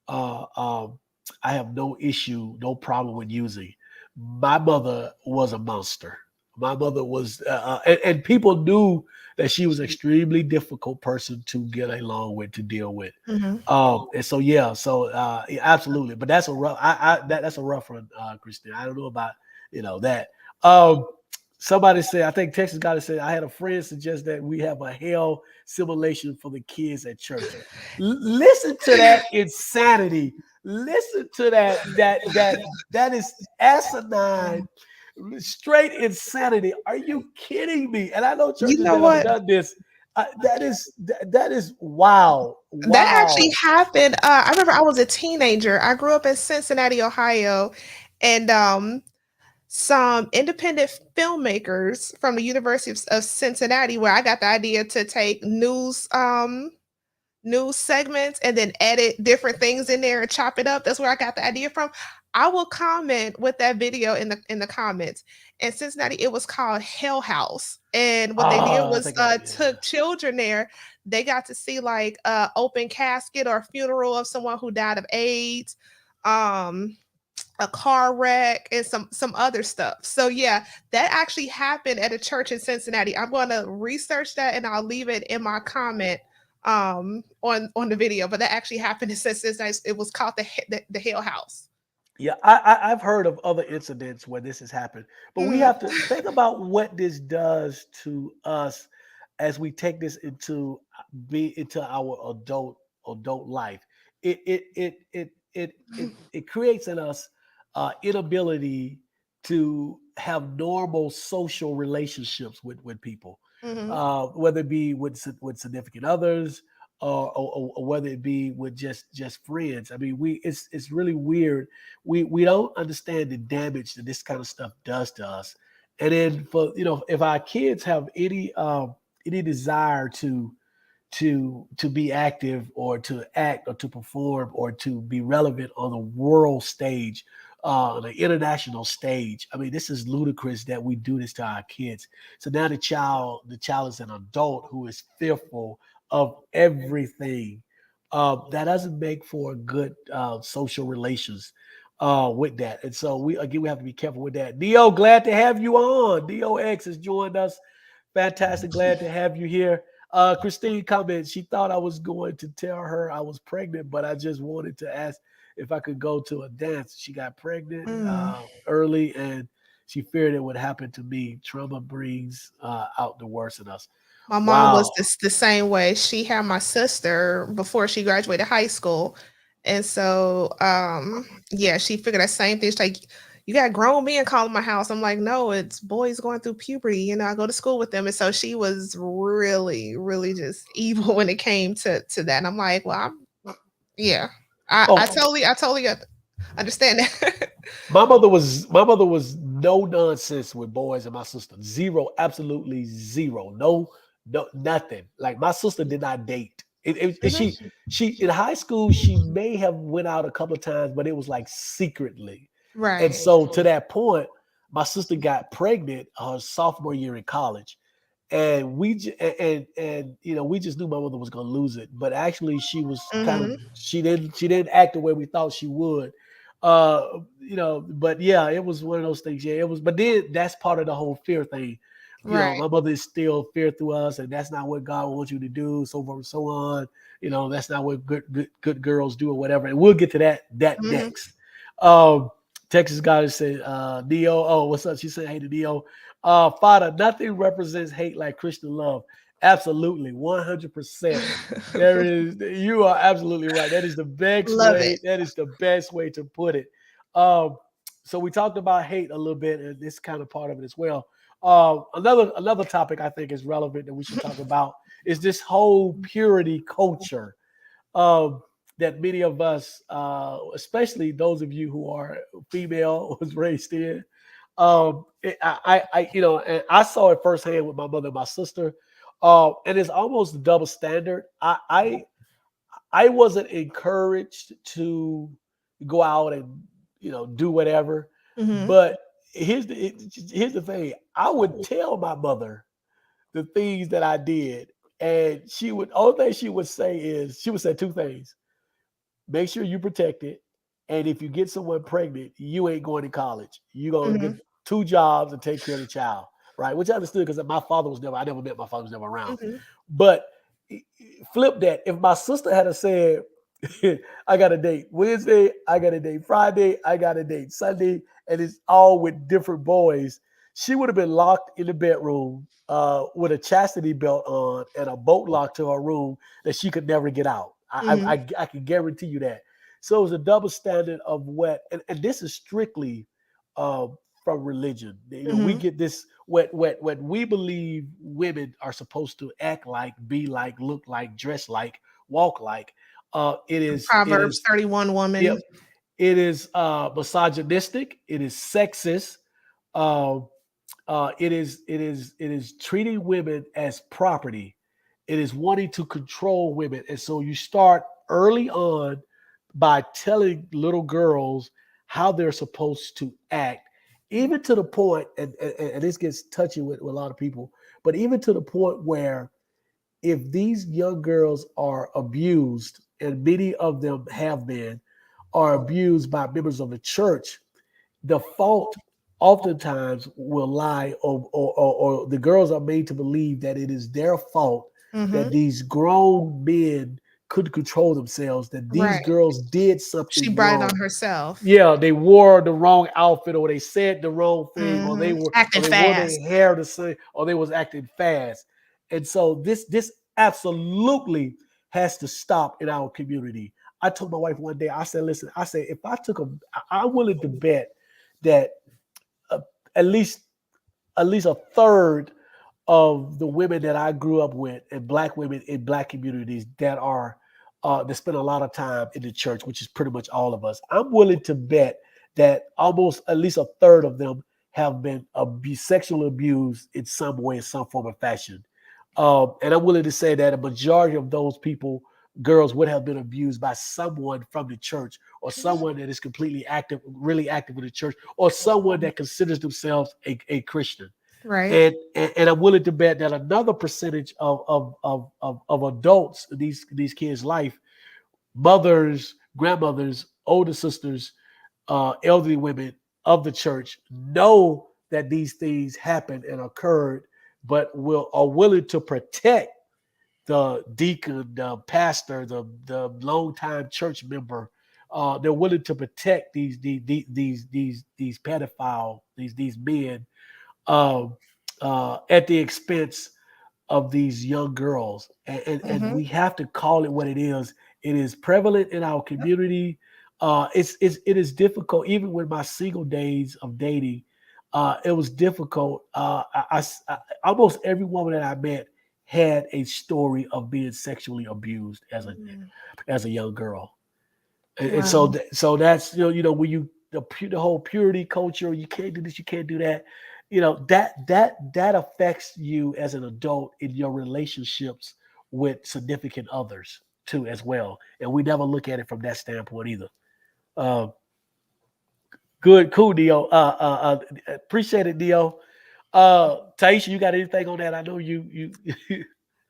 Uh, um, I have no issue, no problem with using. My mother was a monster. My mother was, and people knew that she was an extremely difficult person to get along with, to deal with. Mhm. And so yeah, yeah, absolutely. But that's a rough. That's a rough one, Christine. I don't know about that. Um, Somebody said, I think Texas got to say, I had a friend suggest that we have a hell simulation for the kids at church. Listen to that insanity. Listen to that is asinine, straight insanity. Are you kidding me? And I know You churches know that have what? done this. That is wow, That actually wow. happened. I remember I was a teenager. I grew up in Cincinnati, Ohio, and some independent filmmakers from the University of Cincinnati, where I got the idea to take news segments and then edit different things in there and chop it up. That's where I got the idea from. I will comment with that video in the comments. In Cincinnati, it was called Hell House. And what they did I was think I, yeah. took children there. They got to see like open casket or funeral of someone who died of AIDS, um, a car wreck, and some other stuff. So yeah, that actually happened at a church in Cincinnati. I'm going to research that and I'll leave it in my comment on the video. But that actually happened in Cincinnati. It was called the Hell House. Yeah, I've heard of other incidents where this has happened, but we Mhm. have to think about what this does to us as we take this into our adult life. It creates in us inability to have normal social relationships with people, Mhm. whether it be with significant others, or whether it be with just friends. I mean, it's really weird. We don't understand the damage that this kind of stuff does to us. And then for if our kids have any desire to be active or to act or to perform or to be relevant on the world stage, on the international stage. I mean, this is ludicrous that we do this to our kids. So now the child is an adult who is fearful of everything. That doesn't make for good social relations. with that. And so we have to be careful with that. Dio, glad to have you on. DOX has joined us. Fantastic. Glad to have you here. Christine comments, she thought I was going to tell her I was pregnant, but I just wanted to ask if I could go to a dance. She got pregnant early and she feared it would happen to me. Trauma brings out the worst in us. My mom was the same way. She had my sister before she graduated high school. And so, yeah, she figured that same thing. She's like, you got grown men calling my house. I'm like, no, it's boys going through puberty. You know, I go to school with them. And so she was really, really just evil when it came to that. And I'm like, well, I totally understand that. My mother was no nonsense with boys and my sister. Zero, absolutely zero. No, nothing. Like my sister did not date. She in high school, she may have went out a couple of times, but it was like secretly. Right. And so to that point, my sister got pregnant her sophomore year in college. And we just knew my mother was gonna lose it. But actually she was she didn't act the way we thought she would. But yeah, it was one of those things. Yeah, it was, but then that's part of the whole fear thing. You know, my mother instilled fear through us, and that's not what God wants you to do, so forth and so on. You know, that's not what good girls do or whatever. And we'll get to that next. Texas Goddess said, Dio, oh, what's up? She said, hey to Dio. Father, nothing represents hate like Christian love. Absolutely, 100%. You are absolutely right. That is the best way. That is the best way to put it. So we talked about hate a little bit, and this kind of part of it as well. Another topic I think is relevant that we should talk about is this whole purity culture that many of us, especially those of you who are female, was raised in. And I saw it firsthand with my mother and my sister. And it's almost a double standard. I wasn't encouraged to go out and do whatever. But here's the thing. I would tell my mother the things that I did, and only thing she would say is she would say two things: make sure you protect it, and if you get someone pregnant, you ain't going to college. You're gonna get 2 jobs and take care of the child. Right, which I understood because my father I never met my father, was never around. But flip that. If my sister had said, I got a date Wednesday, I got a date Friday, I got a date Sunday, and it's all with different boys, she would have been locked in the bedroom with a chastity belt on and a bolt lock to her room that she could never get out. I can guarantee you that. So it was a double standard of what, and this is strictly from religion. We get this what we believe women are supposed to act like, be like, look like, dress like, walk like. It is Proverbs 31 woman. Yep, it is misogynistic. It is sexist. It is treating women as property. It is wanting to control women, and so you start early on by telling little girls how they're supposed to act. Even to the point, and this gets touchy with a lot of people, but even to the point where if these young girls are abused, and many of them have been, are abused by members of the church, the fault oftentimes will lie, or the girls are made to believe that it is their fault that these grown men couldn't control themselves, that these girls did something She brought wrong. it on herself. Yeah, they wore the wrong outfit, or they said the wrong thing, or they were acting or they fast, wore their hair the same, or they was acting fast. And so this absolutely has to stop in our community. I told my wife one day, I said, listen, if I'm willing to bet that at least a third of the women that I grew up with, and Black women in Black communities that spend a lot of time in the church, which is pretty much all of us, I'm willing to bet that almost at least a third of them have been sexually abused in some way, in some form or fashion. And I'm willing to say that a majority of those people, girls, would have been abused by someone from the church, or someone that is completely active, really active in the church, or someone that considers themselves a Christian. Right. And I'm willing to bet that another percentage of adults in these kids' life, mothers, grandmothers, older sisters, elderly women of the church know that these things happened and occurred, but are willing to protect the deacon, the pastor, the longtime church member. They're willing to protect these pedophile, these men, um, at the expense of these young girls, and Mm-hmm. we have to call it what it is. It is prevalent in our Yep. community. It is difficult. Even with my single days of dating, it was difficult. Almost every woman that I met had a story of being sexually abused Mm. as a young girl, and so Wow. so that's when you the whole purity culture, you can't do this, you can't do that, that affects you as an adult in your relationships with significant others too as well, and we never look at it from that standpoint either. uh, Good, cool, Dio. Appreciate it, Dio. Taisha, you got anything on that? I know you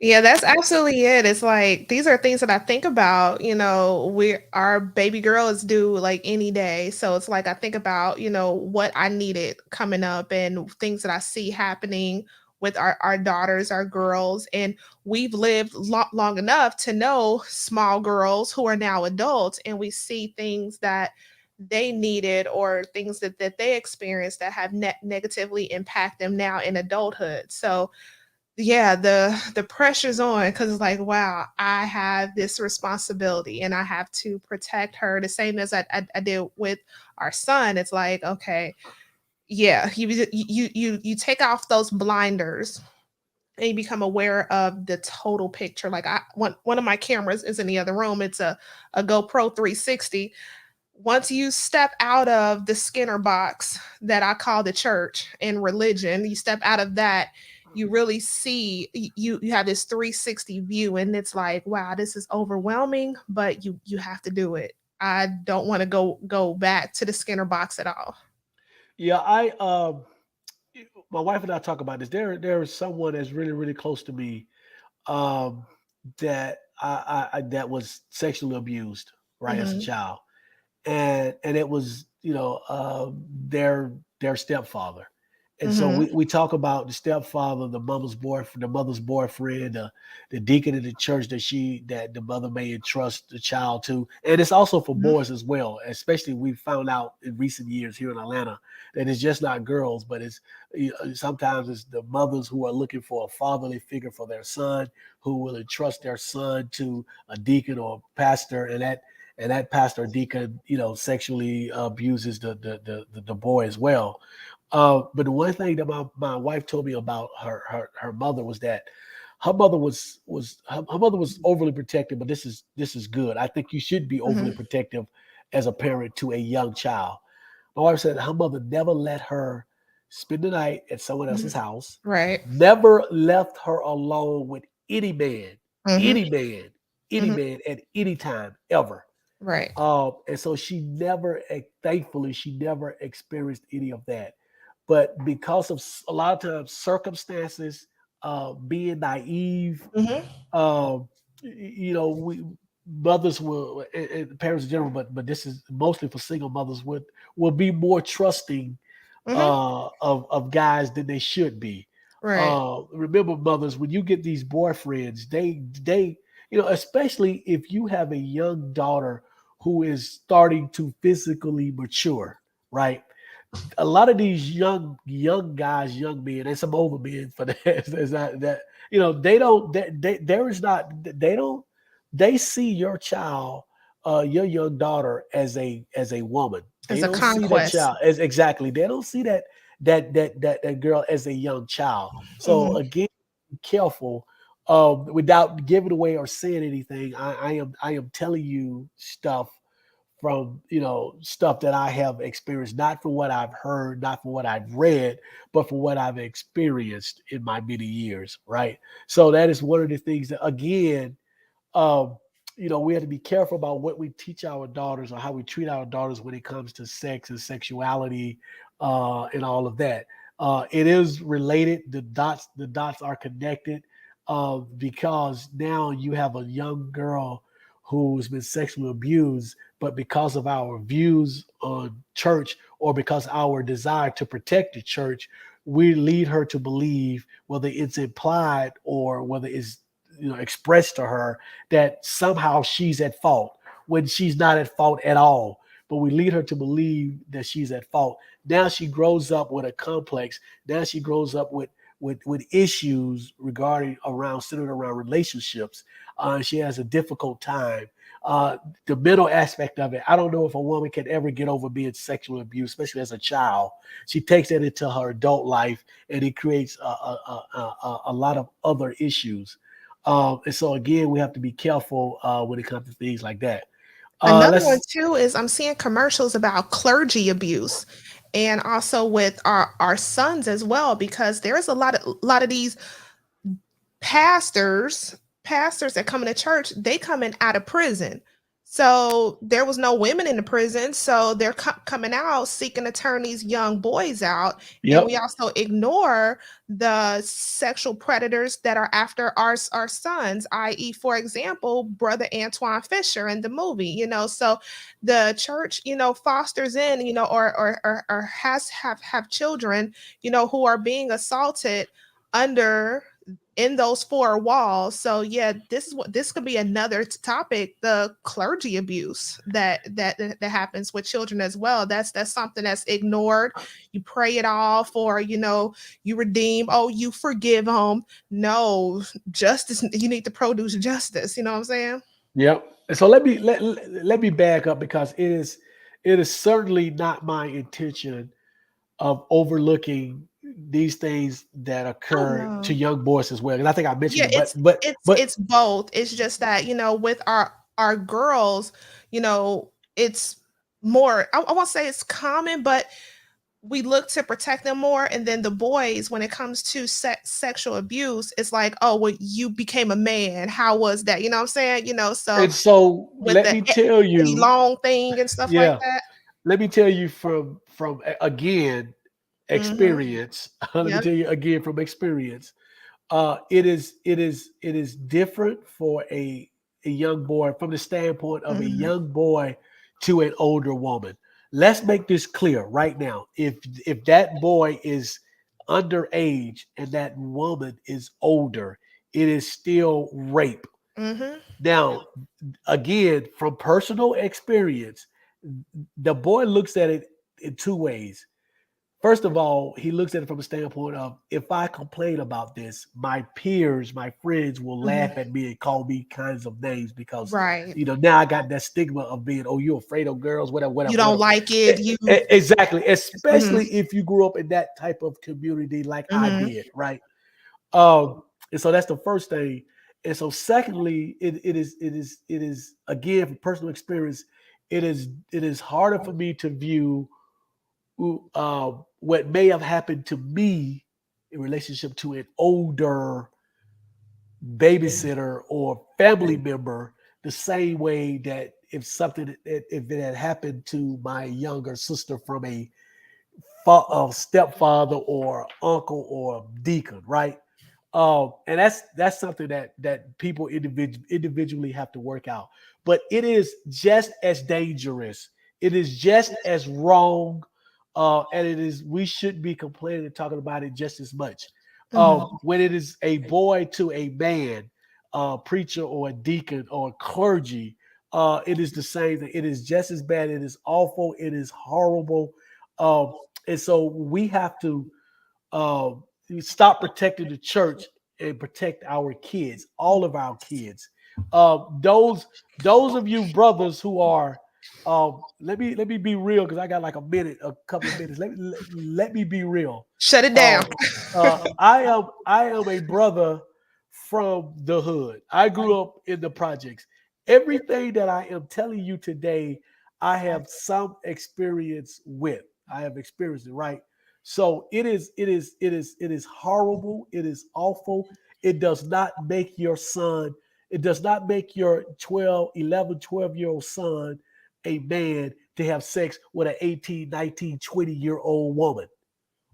Yeah, that's absolutely it. It's like these are things that I think about, we our baby girl is due like any day. So it's like I think about, what I needed coming up and things that I see happening with our daughters, our girls. And we've lived long enough to know small girls who are now adults, and we see things that they needed or things that they experienced that have negatively impact them now in adulthood. So yeah, the pressure's on because it's like, wow, I have this responsibility and I have to protect her the same as I did with our son. It's like, okay, yeah, you take off those blinders and you become aware of the total picture. Like one of my cameras is in the other room. It's a GoPro 360. Once you step out of the Skinner box that I call the church and religion, you step out of that, you really see you have this 360 view, and it's like, wow, this is overwhelming, but you have to do it. I don't want to go back to the Skinner box at all. yeah, my wife and I talk about this. There is someone that's really close to me, um, that that was sexually abused right as a Hmm. child, and it was their stepfather, and so Hmm. we talk about the stepfather, the mother's boyfriend, the deacon in the church that the mother may entrust the child to, and it's also for boys as well. Especially we found out in recent years here in Atlanta that it's just not girls, but sometimes it's the mothers who are looking for a fatherly figure for their son, who will entrust their son to a deacon or a pastor, and that pastor or deacon, sexually abuses the boy as well. But the one thing that my wife told me about her mother was that her mother was overly protective, but this is good. I think you should be overly Hmm. protective as a parent to a young child. My wife said her mother never let her spend the night at someone else's Hmm. house, Right. never left her alone with any man, Hmm. any man, any Hmm. man at any time ever. Right. And so thankfully, she never experienced any of that. But because of a lot of times circumstances, being naive, Hmm. um, we mothers will, and parents in general, but this is mostly for single mothers, will be more trusting Hmm. of guys than they should be. Right. Remember, mothers, when you get these boyfriends, they especially if you have a young daughter who is starting to physically mature, right? A lot of these young guys, young men, and some older men for that, is that they don't there is not they don't they see your child, your young daughter as a woman. As They a don't see that conquest. child as exactly. They don't see that girl as a young child. So Hmm. again, be careful, without giving away or saying anything. I am telling you stuff from stuff that I have experienced, not from what I've heard, not from what I've read, but from what I've experienced in my many years, right? So that is one of the things that, again, um, we have to be careful about what we teach our daughters or how we treat our daughters when it comes to sex and sexuality, and all of that. It is related. The dots are connected, because now you have a young girl who's been sexually abused, but because of our views on church or because our desire to protect the church, we lead her to believe, whether it's implied or whether it's expressed to her, that somehow she's at fault when she's not at fault at all. But we lead her to believe that she's at fault. Now she grows up with a complex. Now she grows up with issues centered around relationships. She has a difficult time. The mental aspect of it, I don't know if a woman can ever get over being sexually abused, especially as a child. She takes that into her adult life, and it creates a lot of other issues. And so again, we have to be careful when it comes to things like that. Another one Let's too is I'm seeing commercials about clergy abuse, and also with our sons as well, because there's a lot of these pastors that come into church, they coming out of prison. So there was no women in the prison, so they're coming out seeking to turn these young boys out. And Yep. we also ignore the sexual predators that are after our sons, i.e., for example, brother Antoine Fisher in the movie. So the church, fosters in, or has have children, who are being assaulted under in those four walls. So yeah, this could be another topic, the clergy abuse that happens with children as well. That's something that's ignored. You pray it off, or you redeem, oh, you forgive them. No, justice, you need to produce justice, you know what I'm saying? Yep. And so let me back up, because it is certainly not my intention of overlooking these things that Oh occur to no. young boys as well. And I think I mentioned Yeah, it, but it's but it's but it's both. It's just that, with our girls, it's more, I won't say it's common, but we look to protect them more. And then the boys, when it comes to sexual abuse, it's like, oh, well, you became a man. How was that? You know what I'm saying? So and so with let the me tell Eddie you, Long thing and stuff like yeah, that. let me tell you from again Hmm. experience. Let me Yep. tell you again from experience. It is different for a young boy from the standpoint of a Hmm. young boy to an older woman. Let's make this clear right now. If that boy is underage and that woman is older, it is still rape. Hmm. Now, again, from personal experience, the boy looks at it in two ways. First of all, he looks at it from a standpoint of, if I complain about this, my peers, my friends will Hmm. laugh at me and call me kinds of names, because Right. now I got that stigma of being, oh, you're afraid of girls, whatever, You whatever, don't whatever. like it. You. Exactly, Hmm. especially if you grew up in that type of community like I Hmm. did, right? And so that's the first thing. And so secondly, it is again, from personal experience, it is harder for me to view what may have happened to me in relationship to an older babysitter or family member, the same way that if it had happened to my younger sister from a stepfather or uncle or deacon, right? And that's something that people individually have to work out. But it is just as dangerous. It is just as wrong, and we should be complaining and talking about it just as much. Hmm. When it is a boy to a man, preacher or a deacon or a clergy, it is the same thing. It is just as bad. It is awful. It is horrible. And so we have to uh, stop protecting the church and protect our kids, all of our kids. Those of you brothers who are, let me be real, because I got like a couple of minutes. Let me be real. Shut it down. Uh, I am a brother from the hood. I grew up in the projects. Everything that I am telling you today, I have some experience with. I have experienced it, right? So it is horrible. It is awful. It does not make your son, it does not make your 12, 11, 12-year-old son a man to have sex with an 18, 19, 20-year-old woman.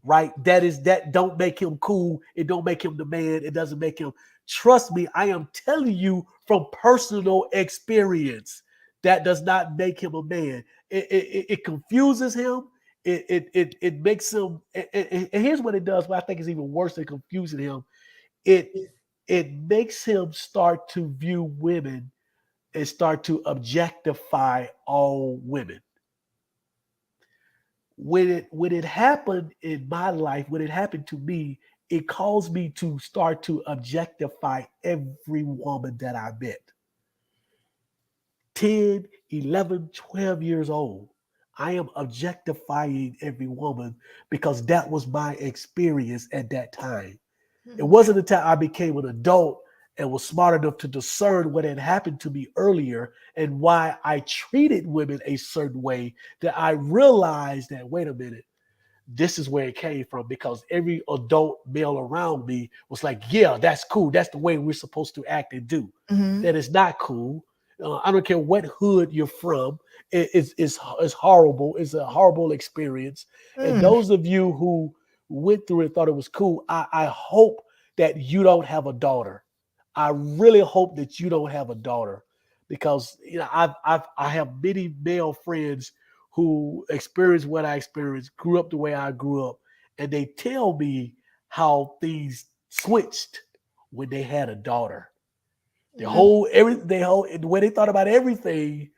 right? That don't make him cool. It don't make him the man. It doesn't make him. Trust me, I am telling you from personal experience. That does not make him a man. It confuses him. It makes him. And here's what it does. But I think is even worse than confusing him. It it makes him start to view women and start to objectify all women. When it happened in my life, when it happened to me, it caused me to start to objectify every woman that I met. 10, 11, 12 years old. I am objectifying every woman because that was my experience at that time. It Mhm. wasn't until I became an adult and was smart enough to discern what had happened to me earlier and why I treated women a certain way that I realized that, wait a minute, this is where it came from because every adult male around me was like, yeah, that's cool. That's the way we're supposed to act and do. Mhm. That is not cool. I don't care what hood you're from. It's horrible. It's a horrible experience. And Mm. those of you who went through it and thought it was cool, I hope that you don't have a daughter. I really hope that you don't have a daughter because I have many male friends who experienced what I experienced, grew up the way I grew up, and they tell me how things switched when they had a daughter. Mhm. The way they thought about everything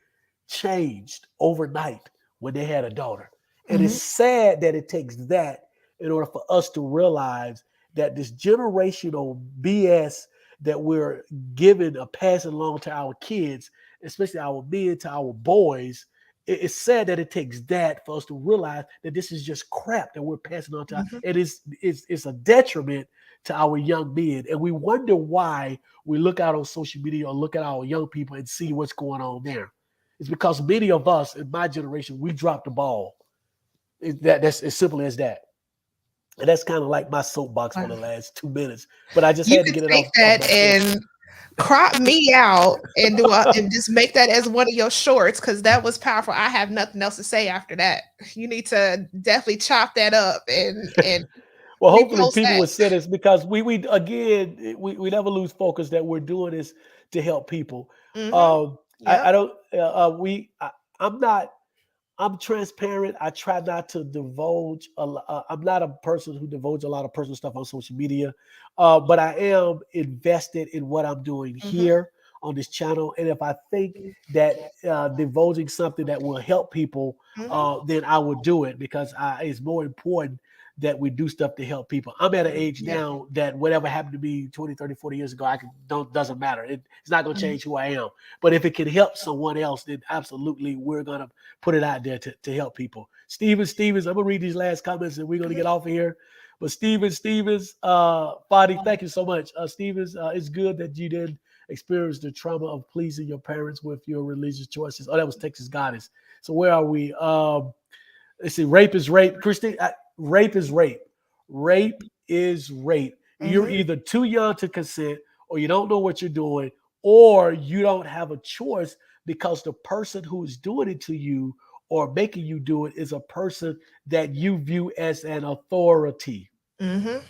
changed overnight when they had a daughter. And it's Mhm. sad that it takes that in order for us to realize that this generational BS that we're giving or passing along to our kids, especially our men to our boys, it's sad that it takes that for us to realize that this is just crap that we're passing on to Mhm. and it's a detriment to our young men. And we wonder why we look out on social media or look at our young people and see what's going on there. It's because many of us in my generation, we dropped the ball. That's as simple as that. And that's kind of like my soapbox for Wow. the last 2 minutes. But I just You had to could get it take off that my chest. and crop me out and and just make that as one of your shorts because that was powerful. I have nothing else to say after that. You need to definitely chop that up and Well, hopefully repost people that. will see this because we again we never lose focus that we're doing this to help people. Mhm. I Yep. don't I'm not I'm transparent. I try not to divulge. I'm not a person who divulges a lot of personal stuff on social media, but I am invested in what I'm doing Mhm. here on this channel. And if I think that divulging something that will help people, Mhm. then I will do it because it's more important that we do stuff to help people. I'm at an age Yeah. now that whatever happened to me 20, 30, 40 years ago, I can don't doesn't matter. It's not going to Mhm. change who I am. But if it can help someone else, then absolutely we're going to put it out there to help people. Stevens, I'm gonna read these last comments and we're gonna Mhm. get off of here. But Stevens, Fadi, thank you so much. Stevens, it's good that you didn't experience the trauma of pleasing your parents with your religious choices. Oh, that was Texas Goddess. So where are we? Let's see. Rape is rape. Christine, rape is rape. Rape is rape. You're Mhm. either too young to consent, or you don't know what you're doing, or you don't have a choice because the person who is doing it to you or making you do it is a person that you view as an authority. Mhm.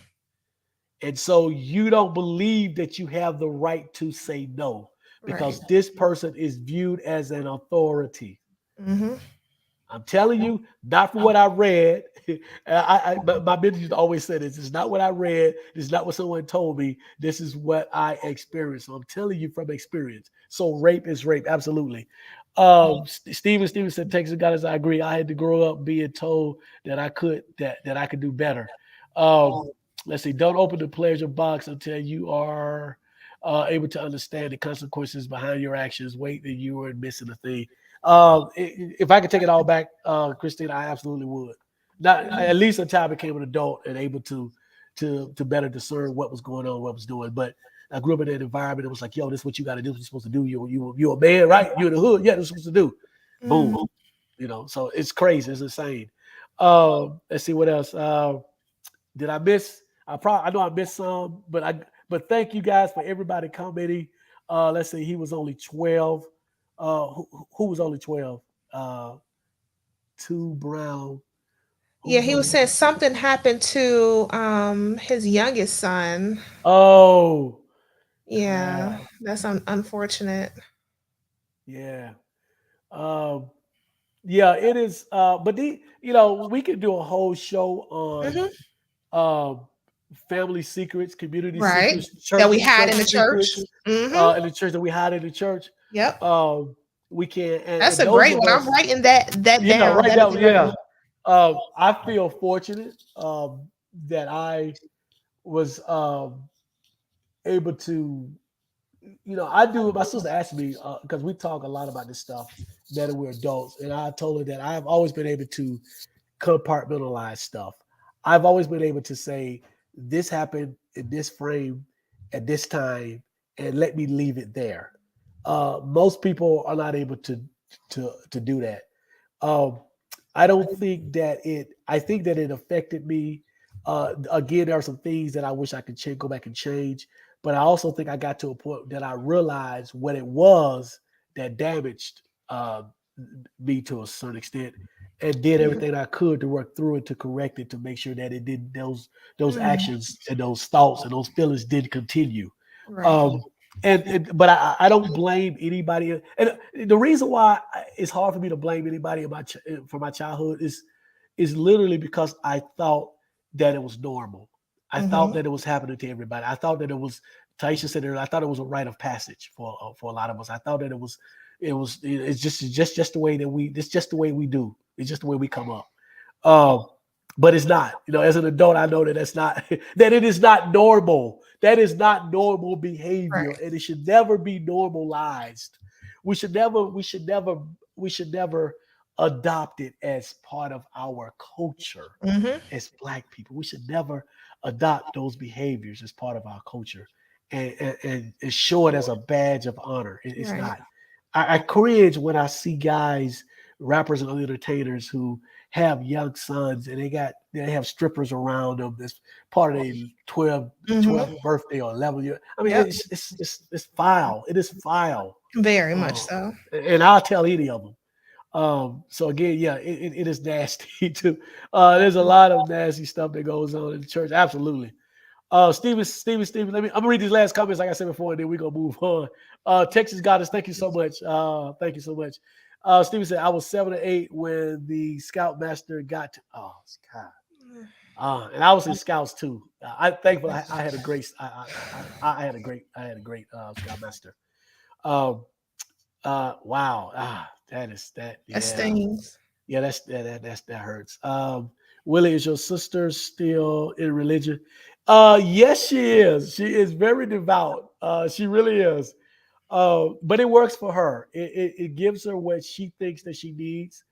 And so you don't believe that you have the right to say no Right. because this person is viewed as an authority. Mhm. I'm telling you, not from what I read. My business used to always say this. It's not what I read. It's not what someone told me. This is what I experienced. So I'm telling you from experience. So rape is rape, absolutely. Steven said, Texas guys, I agree. I had to grow up being told that I could do better. Um, let's see. Don't open the pleasure box until you are able to understand the consequences behind your actions. Wait that you are missing a thing. If I could take it all back, Christine, I absolutely would. Not at least until I became an adult and able to better discern what was going on, what was doing. But I grew up in an environment that was like, yo, this is what you got to do. This is what you're supposed to do. You a man, right? You in the hood, yeah. This is what you're supposed to do. Mm. Boom. So it's crazy. It's insane. Let's see what else. Did I miss? I know I missed some, but thank you guys for everybody commenting. Let's say he was only 12. Who was only 12? Two Brown. Yeah, Who's he was on? saying something happened to his youngest son. Oh, Yeah, ah, that's unfortunate. yeah. Um, yeah, it is. But we could do a whole show on Hmm. um, family secrets, community Right. secrets, That church we had church in the church. secrets, Hmm. in the church that we hide in the church. Yep. We can, That's and a those great of one. I'm us, writing that yeah, down. right That is now, a great yeah. one. I feel fortunate that I was able to, I do. My sister asked me because we talk a lot about this stuff now that we're adults, and I told her that I have always been able to compartmentalize stuff. I've always been able to say this happened in this frame at this time, and let me leave it there. Most people are not able to do that. Um, I don't think that it. I think that it affected me. Again, there are some things that I wish I could go back and change, but I also think I got to a point that I realized what it was that damaged uh, me to a certain extent, and did Mhm. everything I could to work through it to correct it to make sure that it did those Mm, actions and those thoughts and those feelings did continue. right. Um, but I don't blame anybody. And the reason why it's hard for me to blame anybody in for my childhood is literally because I thought that it was normal. I thought Hmm. that it was happening to everybody. I thought that it was. Taisha said it. I thought it was a rite of passage for a lot of us. I thought that it's just the way that we. It's just the way we do. It's just the way we come up. Um, but it's not. As an adult, I know that that's not that it is not normal. That is not normal behavior, Right. and it should never be normalized. We should never. We should never. We should never adopt it as part of our culture Hmm. as Black people. We should never adopt those behaviors as part of our culture and show it as a badge of honor. It's Right. not. I cringe when I see guys, rappers and entertainers who have young sons and they have strippers around them. That's part of their 12, Hmm. 12th birthday or 11th year. I mean, Yep. it's foul. It is foul. Very much Um, so. and I'll tell any of them. So again, yeah, it is nasty too. There's a lot of nasty stuff that goes on in the church. Absolutely. Steven, I'm gonna read these last comments, like I said before, and then we're gonna move on. Texas Goddess, thank you so much. Thank you so much. Steven said, I was 7 or 8 when the Scoutmaster got to, oh God. And I was in Scouts too. I'm thankful I had a great I had a great Scoutmaster. Um, wow. That is that. That Yeah, stings. yeah. That hurts. Willie, is your sister still in religion? Yes, she is. She is very devout. She really is. But it works for her. It gives her what she thinks that she needs.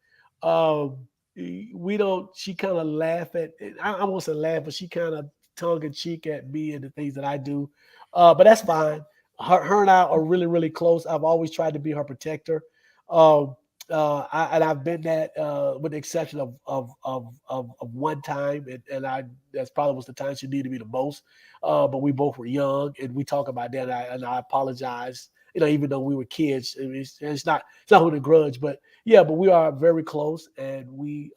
We don't. She kind of laugh at. I won't say laugh, but she kind of tongue in cheek at me and the things that I do. But that's fine. Her and I are really, really close. I've always tried to be her protector. Um, and I've been that, with the exception of one time, and I that's probably was the time she needed me the most. But we both were young, and we talk about that. And I apologize. Even though we were kids, it's not with a grudge, but yeah, but we are very close, and we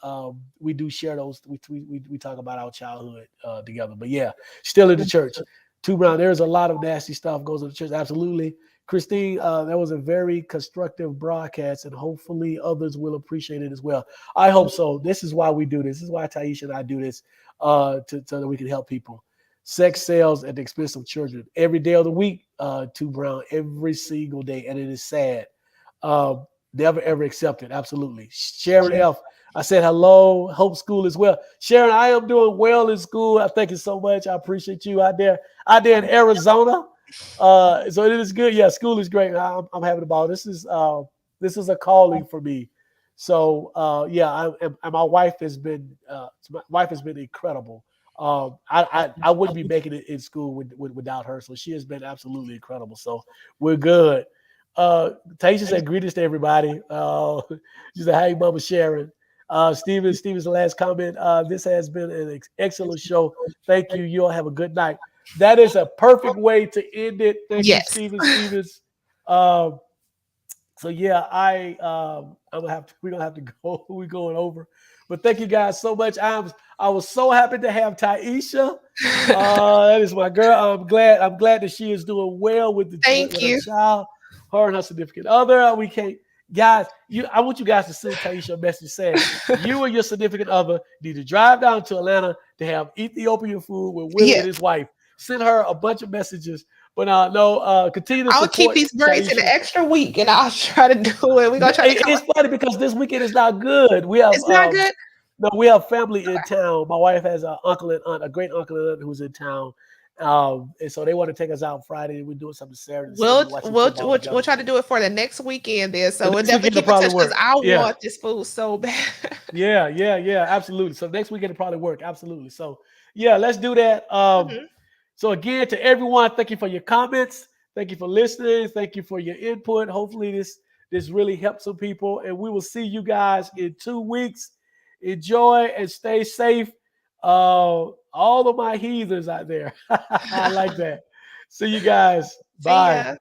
do share those. We talk about our childhood together. But yeah, still in the church. Two Brown. There's a lot of nasty stuff goes in the church. Absolutely. Christine, that was a very constructive broadcast, and hopefully others will appreciate it as well. I hope so. This is why we do this. This is why Taisha and I do this, so that we can help people. Sex sells at the expense of children every day of the week. To Brown, every single day, and it is sad. Never ever accept it. Absolutely. Sharon F. I said hello. Hope school as well. Sharon, I am doing well in school. I thank you so much. I appreciate you out there in Arizona. So it is good. Yeah, school is great. I'm having a ball. This is a calling for me. So yeah, and my wife has been incredible. I wouldn't be making it in school without her. So she has been absolutely incredible. So we're good. Taisha said greetings to everybody. She said, "Hey, Mama Sharon." Steven's last comment. This has been an excellent show. Thank you. You all have a good night. That is a perfect way to end it. Thank you, Yes. Stevens. Um, So yeah, we're gonna have to go. We're going over. But thank you guys so much. I was so happy to have Taisha. That is my girl. I'm glad that she is doing well with Thank with her you. child, her and her significant other. We can't, guys. I want you guys to send Taisha a message saying you and your significant other need to drive down to Atlanta to have Ethiopian food with Willie Yeah, and his wife. Send her a bunch of messages. But no, continue to I'll keep support these birds in an Taisha. extra week, and I'll try to do it. We're gonna try to come. It's funny because this weekend is not good. We have It's not good. no, we have family in town. My wife has an uncle and aunt, a great uncle and aunt who's in town, and so they want to take us out Friday. We're doing something Saturday, Sunday, We'll watching we'll football we'll, together. we'll try to do it for the next weekend then. So The we'll next definitely weekend will keep in probably touch because work. I Yeah, want this food so bad. yeah, absolutely. So next weekend will probably work. Absolutely. So yeah, let's do that. Mhm. So again, to everyone, thank you for your comments. Thank you for listening. Thank you for your input. Hopefully this really helps some people. And we will see you guys in 2 weeks. Enjoy and stay safe. All of my heathens out there. I like that. See you guys. See Bye. ya.